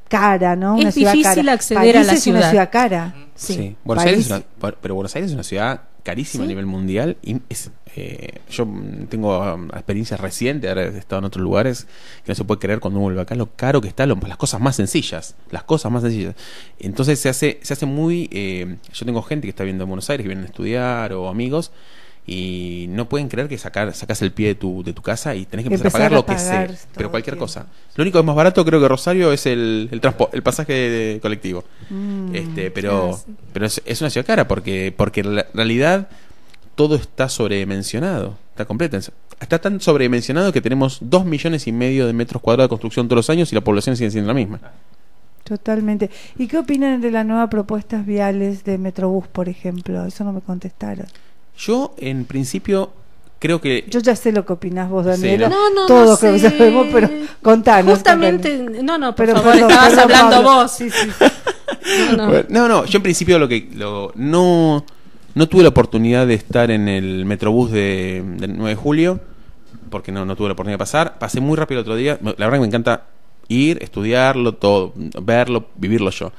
cara, ¿no? Una es difícil cara. Acceder París a la es ciudad. Una ciudad cara. Sí. Buenos Aires pero Buenos Aires es una ciudad carísima a nivel mundial. Y yo tengo experiencias recientes, ahora he estado en otros lugares que no se puede creer cuando uno vuelve acá lo caro que está, las cosas más sencillas. Entonces se hace muy yo tengo gente que está viendo en Buenos Aires, que vienen a estudiar, o amigos, y no pueden creer que sacas el pie de tu casa y tenés que empezar a pagar lo que sea, pero cualquier cosa. Lo único que es más barato, creo que Rosario, es el pasaje colectivo. Pero es una ciudad cara porque en la realidad todo está sobredimensionado, está completa. Está tan sobredimensionado que tenemos 2,5 millones de metros cuadrados de construcción todos los años y la población sigue siendo la misma. Totalmente. ¿Y qué opinan de las nuevas propuestas viales de Metrobús, por ejemplo? Eso no me contestaron. Yo, en principio, creo que... Yo ya sé lo que opinás vos, Daniela. Sí, Todos creo que sabemos, pero contanos. Justamente, por pero favor, estabas hablando vos. Sí. No, yo en principio no tuve la oportunidad de estar en el Metrobús del 9 de julio, porque no tuve la oportunidad de pasar. Pasé muy rápido el otro día. La verdad que me encanta ir, estudiarlo, todo, verlo, vivirlo yo.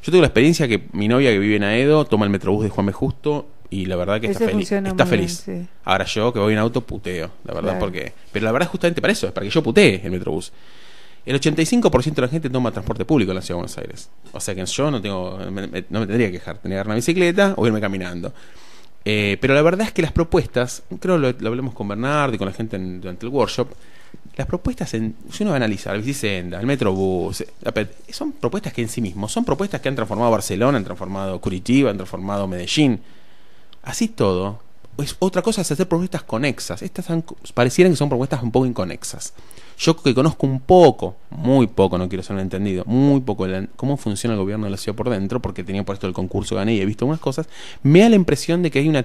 Yo tengo la experiencia que mi novia, que vive en Aedo, toma el Metrobús de Juan B. Justo, y la verdad que está feliz. Bien, sí. Ahora yo, que voy en auto, puteo, la verdad, pero la verdad es justamente para eso, es para que yo putee el Metrobús. El 85% de la gente toma transporte público en la ciudad de Buenos Aires. O sea que yo no me tendría que quejar. Tendría que agarrar una bicicleta o irme caminando. Pero la verdad es que las propuestas, creo lo hablamos con Bernardo y con la gente durante el workshop, las propuestas, si uno analiza la bicicenda, el Metrobús, son propuestas que en sí mismos, son propuestas que han transformado Barcelona, han transformado Curitiba, han transformado Medellín. Así todo. Otra cosa es hacer propuestas conexas. Estas parecieran que son propuestas un poco inconexas. Yo, que conozco un poco, muy poco, no quiero ser un entendido, muy poco cómo funciona el gobierno de la ciudad por dentro, porque tenía por esto el concurso, gané y he visto unas cosas, me da la impresión de que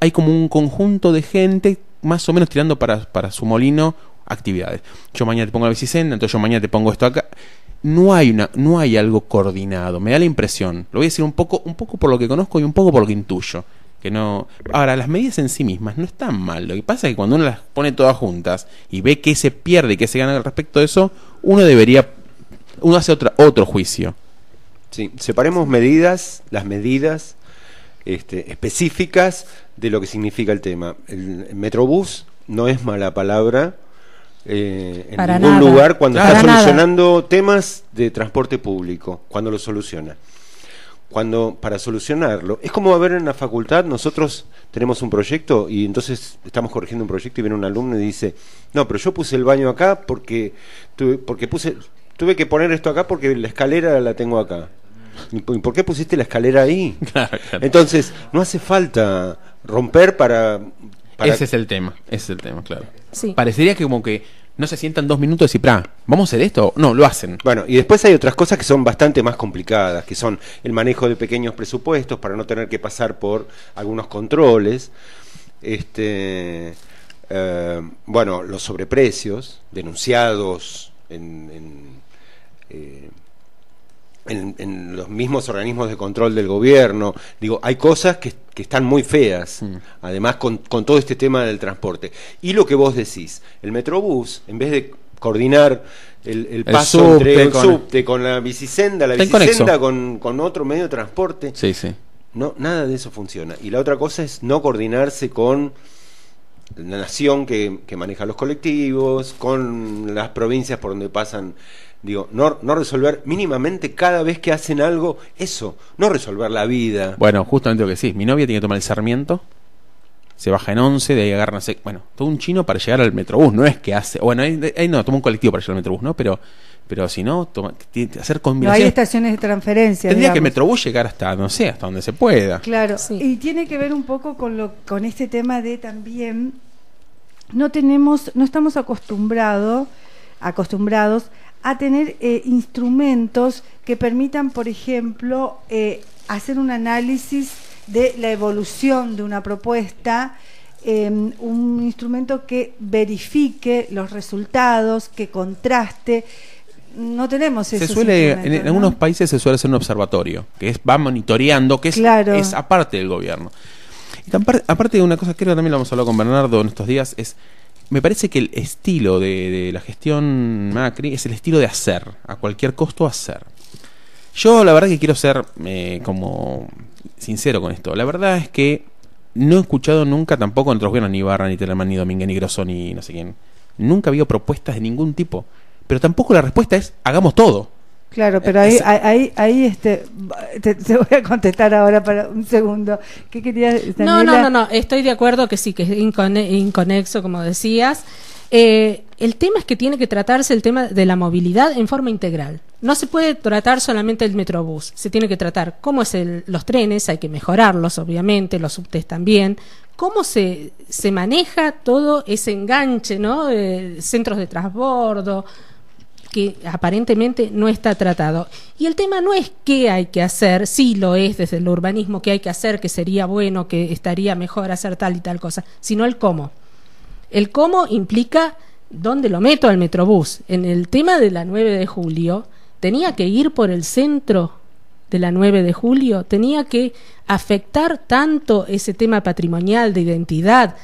hay como un conjunto de gente más o menos tirando para su molino actividades. Yo mañana te pongo la bicicenda, entonces yo mañana te pongo esto acá. No hay algo coordinado, me da la impresión. Lo voy a decir un poco por lo que conozco y un poco por lo que intuyo. Que no. Ahora, las medidas en sí mismas no están mal. Lo que pasa es que cuando uno las pone todas juntas y ve que se pierde y que se gana respecto de eso, uno hace otro juicio. Sí, separemos las medidas específicas de lo que significa el tema. El Metrobús no es mala palabra en para ningún nada. lugar cuando Para está nada. solucionando temas de transporte público, cuando lo soluciona. Para solucionarlo, es como ver en la facultad, nosotros tenemos un proyecto y entonces estamos corrigiendo un proyecto y viene un alumno y dice, no, pero yo puse el baño acá porque tuve que poner esto acá porque la escalera la tengo acá. ¿Y por qué pusiste la escalera ahí? Claro. Entonces, no hace falta romper para... Ese es el tema, claro. Sí. Parecería que como que no se sientan 2 minutos y ¿vamos a hacer esto? No, lo hacen. Bueno, y después hay otras cosas que son bastante más complicadas, que son el manejo de pequeños presupuestos para no tener que pasar por algunos controles, los sobreprecios denunciados en los mismos organismos de control del gobierno. Digo, hay cosas que están muy feas, además con todo este tema del transporte. Y lo que vos decís, el Metrobús, en vez de coordinar el paso subte entre el con- subte con la bicisenda, la Está bicisenda con otro medio de transporte. Sí, sí. No, nada de eso funciona. Y la otra cosa es no coordinarse con la nación que maneja los colectivos, con las provincias por donde pasan. Digo, no resolver mínimamente cada vez que hacen algo, eso, no resolver la vida. Bueno, justamente lo que sí. Mi novia tiene que tomar el Sarmiento, se baja en 11, de ahí agarra, no sé, bueno, todo un chino para llegar al Metrobús. No es que hace, bueno, ahí no, toma un colectivo para llegar al Metrobús, ¿no? Pero si no, tiene que hacer No hay combinaciones. estaciones de transferencia. Tendría que el digamos. Metrobús llegar hasta, no sé, hasta donde se pueda. Claro, Sí. y tiene que ver un poco con este tema de también no estamos acostumbrados a tener instrumentos que permitan, por ejemplo, hacer un análisis de la evolución de una propuesta, un instrumento que verifique los resultados, que contraste. No tenemos Se esos suele, en instrumentos, ¿no? algunos países se suele hacer un observatorio, que va monitoreando, que Claro. es aparte del gobierno. Y aparte de una cosa, creo que también lo hemos hablado con Bernardo en estos días, me parece que el estilo de la gestión Macri es el estilo de hacer, a cualquier costo hacer. Yo la verdad que quiero ser como sincero con esto. La verdad es que no he escuchado nunca tampoco en otros gobiernos, ni Barra, ni Telerman, ni Domínguez, ni Grosso, ni no sé quién. Nunca había propuestas de ningún tipo. Pero tampoco la respuesta es hagamos todo. Claro, pero ahí te voy a contestar ahora para un segundo. ¿Qué querías, Daniela? No, estoy de acuerdo que sí, que es inconexo, como decías. El tema es que tiene que tratarse el tema de la movilidad en forma integral. No se puede tratar solamente el Metrobús, se tiene que tratar cómo es los trenes, hay que mejorarlos, obviamente, los subtes también, cómo se maneja todo ese enganche, ¿no? Centros de transbordo, que aparentemente no está tratado. Y el tema no es qué hay que hacer, sí lo es desde el urbanismo, qué hay que hacer, que sería bueno, que estaría mejor hacer tal y tal cosa, sino el cómo. El cómo implica dónde lo meto al Metrobús. En el tema de la 9 de julio, tenía que ir por el centro de la 9 de julio, tenía que afectar tanto ese tema patrimonial de identidad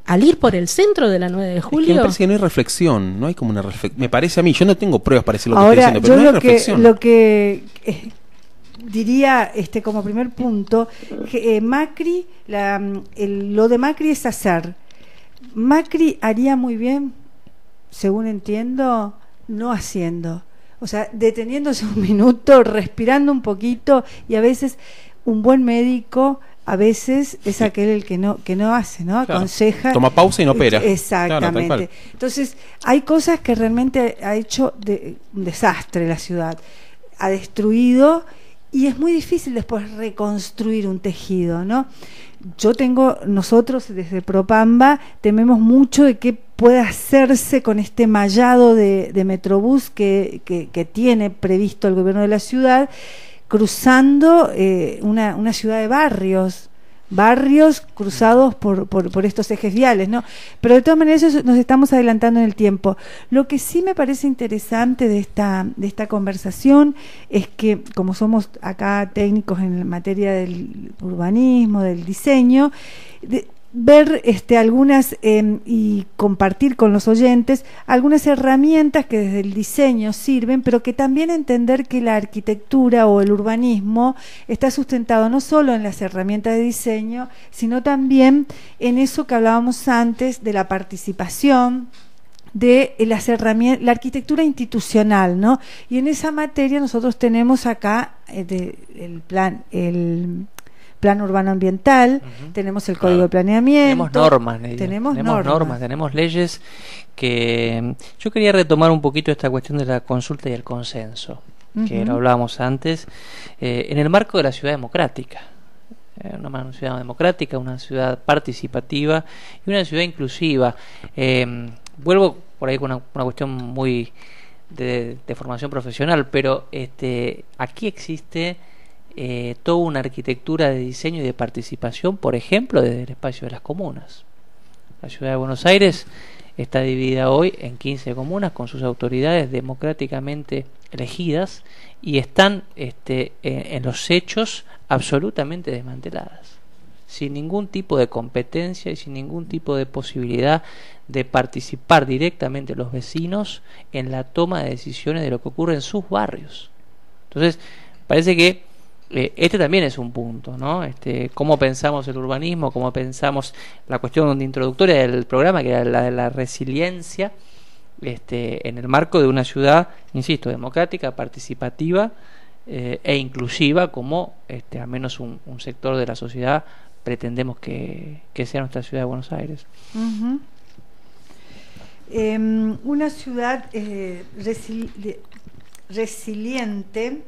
al ir por el centro de la 9 de Es que julio. me parece que no hay reflexión, no hay como una reflexión. Me parece a mí, yo no tengo pruebas para decir lo que Ahora, estoy diciendo, pero yo no hay lo reflexión. lo que diría como primer punto, que Macri, lo de Macri es hacer. Macri haría muy bien, según entiendo, no haciendo. O sea, deteniéndose un minuto, respirando un poquito, y a veces un buen médico a veces es aquel el que no hace, ¿no? Claro. Aconseja. Toma pausa y no opera. Exactamente. Claro, tal cual. Entonces, hay cosas que realmente ha hecho un desastre la ciudad. Ha destruido y es muy difícil después reconstruir un tejido, ¿no? Nosotros desde Propamba tememos mucho de qué puede hacerse con este mallado de Metrobús que tiene previsto el gobierno de la ciudad, cruzando una ciudad de barrios cruzados por estos ejes viales, ¿no? Pero de todas maneras eso nos estamos adelantando en el tiempo. Lo que sí me parece interesante de esta conversación es que, como somos acá técnicos en materia del urbanismo, del diseño, ver algunas y compartir con los oyentes algunas herramientas que desde el diseño sirven, pero que también entender que la arquitectura o el urbanismo está sustentado no solo en las herramientas de diseño, sino también en eso que hablábamos antes de la participación, de las herramientas, la arquitectura institucional, ¿no? Y en esa materia nosotros tenemos acá el plan urbano ambiental, tenemos el código de planeamiento, Tenemos normas, Nedia. tenemos normas, tenemos leyes que yo quería retomar un poquito esta cuestión de la consulta y el consenso, que lo hablábamos antes, en el marco de la ciudad democrática. Una ciudad democrática, una ciudad participativa y una ciudad inclusiva. Vuelvo por ahí con una cuestión muy de formación profesional, pero aquí existe toda una arquitectura de diseño y de participación, por ejemplo, desde el espacio de las comunas. La ciudad de Buenos Aires está dividida hoy en 15 comunas con sus autoridades democráticamente elegidas y están en los hechos absolutamente desmanteladas. sin ningún tipo de competencia y sin ningún tipo de posibilidad de participar directamente los vecinos en la toma de decisiones de lo que ocurre en sus barrios. Entonces, parece que este también es un punto, ¿no? Cómo pensamos el urbanismo, cómo pensamos la cuestión introductoria del programa, que era la de la resiliencia, en el marco de una ciudad, insisto, democrática, participativa e inclusiva, como al menos un sector de la sociedad pretendemos que sea nuestra ciudad de Buenos Aires. Uh-huh. Una ciudad resiliente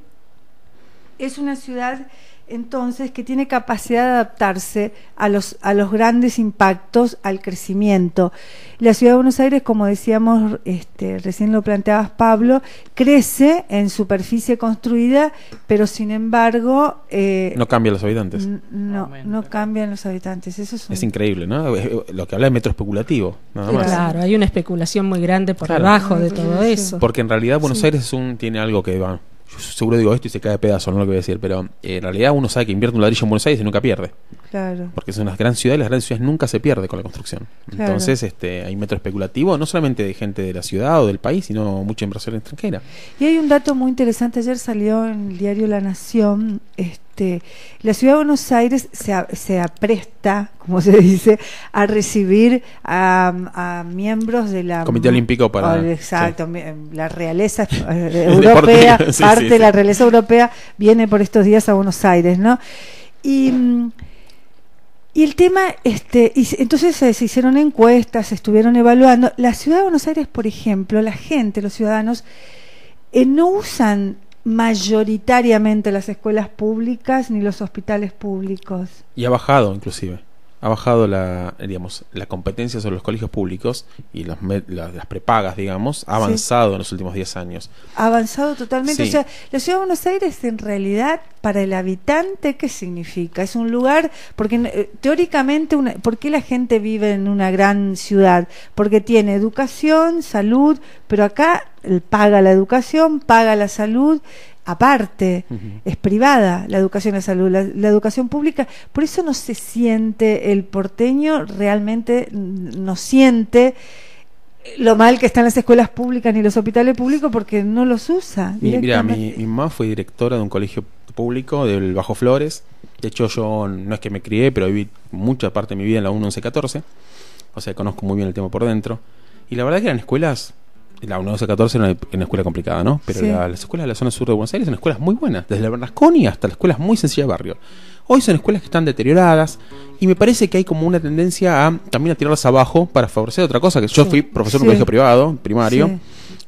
es una ciudad entonces que tiene capacidad de adaptarse a los grandes impactos, al crecimiento. La ciudad de Buenos Aires, como decíamos, recién lo planteabas, Pablo, crece en superficie construida, pero sin embargo no cambian los habitantes. No cambian los habitantes. Eso es increíble, ¿no? Lo que habla de metro especulativo, nada más. Claro, hay una especulación muy grande por debajo de todo eso. Porque en realidad Buenos Aires tiene algo que va. Yo seguro digo esto y se cae de pedazo, no lo que voy a decir, pero en realidad uno sabe que invierte un ladrillo en Buenos Aires y nunca pierde. Claro. Porque es una gran ciudad y las grandes ciudades nunca se pierde con la construcción. Claro. Entonces hay metro especulativo, no solamente de gente de la ciudad o del país, sino mucha inversión extranjera. Y hay un dato muy interesante, ayer salió en el diario La Nación, la ciudad de Buenos Aires se apresta, como se dice, a recibir a miembros de la Comité Olímpico para exacto, la realeza europea, parte de la realeza europea viene por estos días a Buenos Aires, ¿no? Y el tema, entonces se hicieron encuestas, se estuvieron evaluando. La ciudad de Buenos Aires, por ejemplo, la gente, los ciudadanos, no usan mayoritariamente las escuelas públicas ni los hospitales públicos. Y ha bajado, inclusive. Ha bajado la competencia sobre los colegios públicos y las prepagas, digamos, ha avanzado en los últimos 10 años. Ha avanzado totalmente. Sí. O sea, la ciudad de Buenos Aires, en realidad, para el habitante, ¿qué significa? Es un lugar, porque teóricamente, ¿por qué la gente vive en una gran ciudad? Porque tiene educación, salud, pero acá paga la educación, paga la salud. Aparte, es privada la educación y la salud, la educación pública, por eso no se siente, el porteño realmente no siente lo mal que están las escuelas públicas ni los hospitales públicos porque no los usa. Mira, mi mamá fue directora de un colegio público del Bajo Flores. De hecho, yo no es que me crié, pero viví mucha parte de mi vida en la 1114, o sea, conozco muy bien el tema por dentro. Y la verdad que eran escuelas. La 1114 era una escuela complicada, ¿no? Pero sí. Las escuelas de la zona sur de Buenos Aires son escuelas muy buenas, desde la Bernasconi hasta las escuelas muy sencillas de barrio. Hoy son escuelas que están deterioradas y me parece que hay como una tendencia también a tirarlas abajo para favorecer otra cosa, que yo fui profesor de un colegio privado, primario,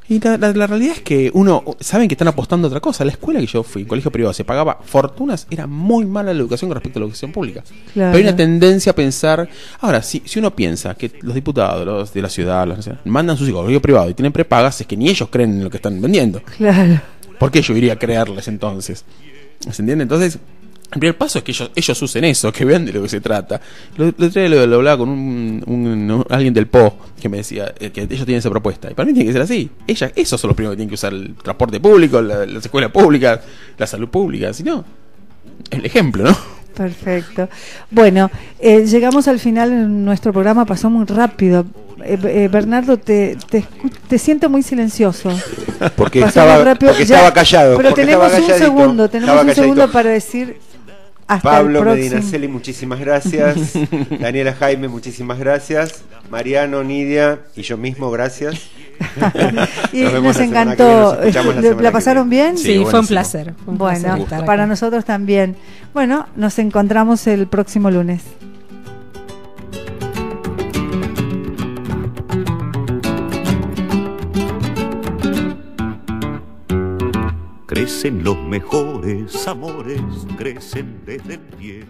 y la realidad es que saben que están apostando a otra cosa. La escuela que yo fui, un colegio privado, se pagaba fortunas, era muy mala la educación con respecto a la educación pública. Claro. Pero hay una tendencia a pensar, ahora, si uno piensa que los diputados los de la ciudad, mandan sus hijos al colegio privado y tienen prepagas, es que ni ellos creen en lo que están vendiendo. Claro. ¿Por qué yo iría a creerles entonces? ¿Se entiende? Entonces, el primer paso es que ellos usen eso, que vean de lo que se trata. Lo hablaba con alguien del PO que me decía que ellos tienen esa propuesta. Y para mí tiene que ser así. Esos son los primeros que tienen que usar el transporte público, las escuelas públicas, la salud pública. Si no, el ejemplo, ¿no? Perfecto. Bueno, llegamos al final de nuestro programa, pasó muy rápido. Bernardo, te siento muy silencioso. Porque estaba callado. Pero tenemos un segundo para decir hasta Pablo el próximo. Medinaceli, muchísimas gracias. Daniela Jaime, muchísimas gracias. Mariano, Nidia y yo mismo, gracias. Y nos encantó. ¿La pasaron bien? Sí, fue un placer. Bueno, para nosotros también. Bueno, nos encontramos el próximo lunes. Crecen los mejores amores, crecen desde el pie.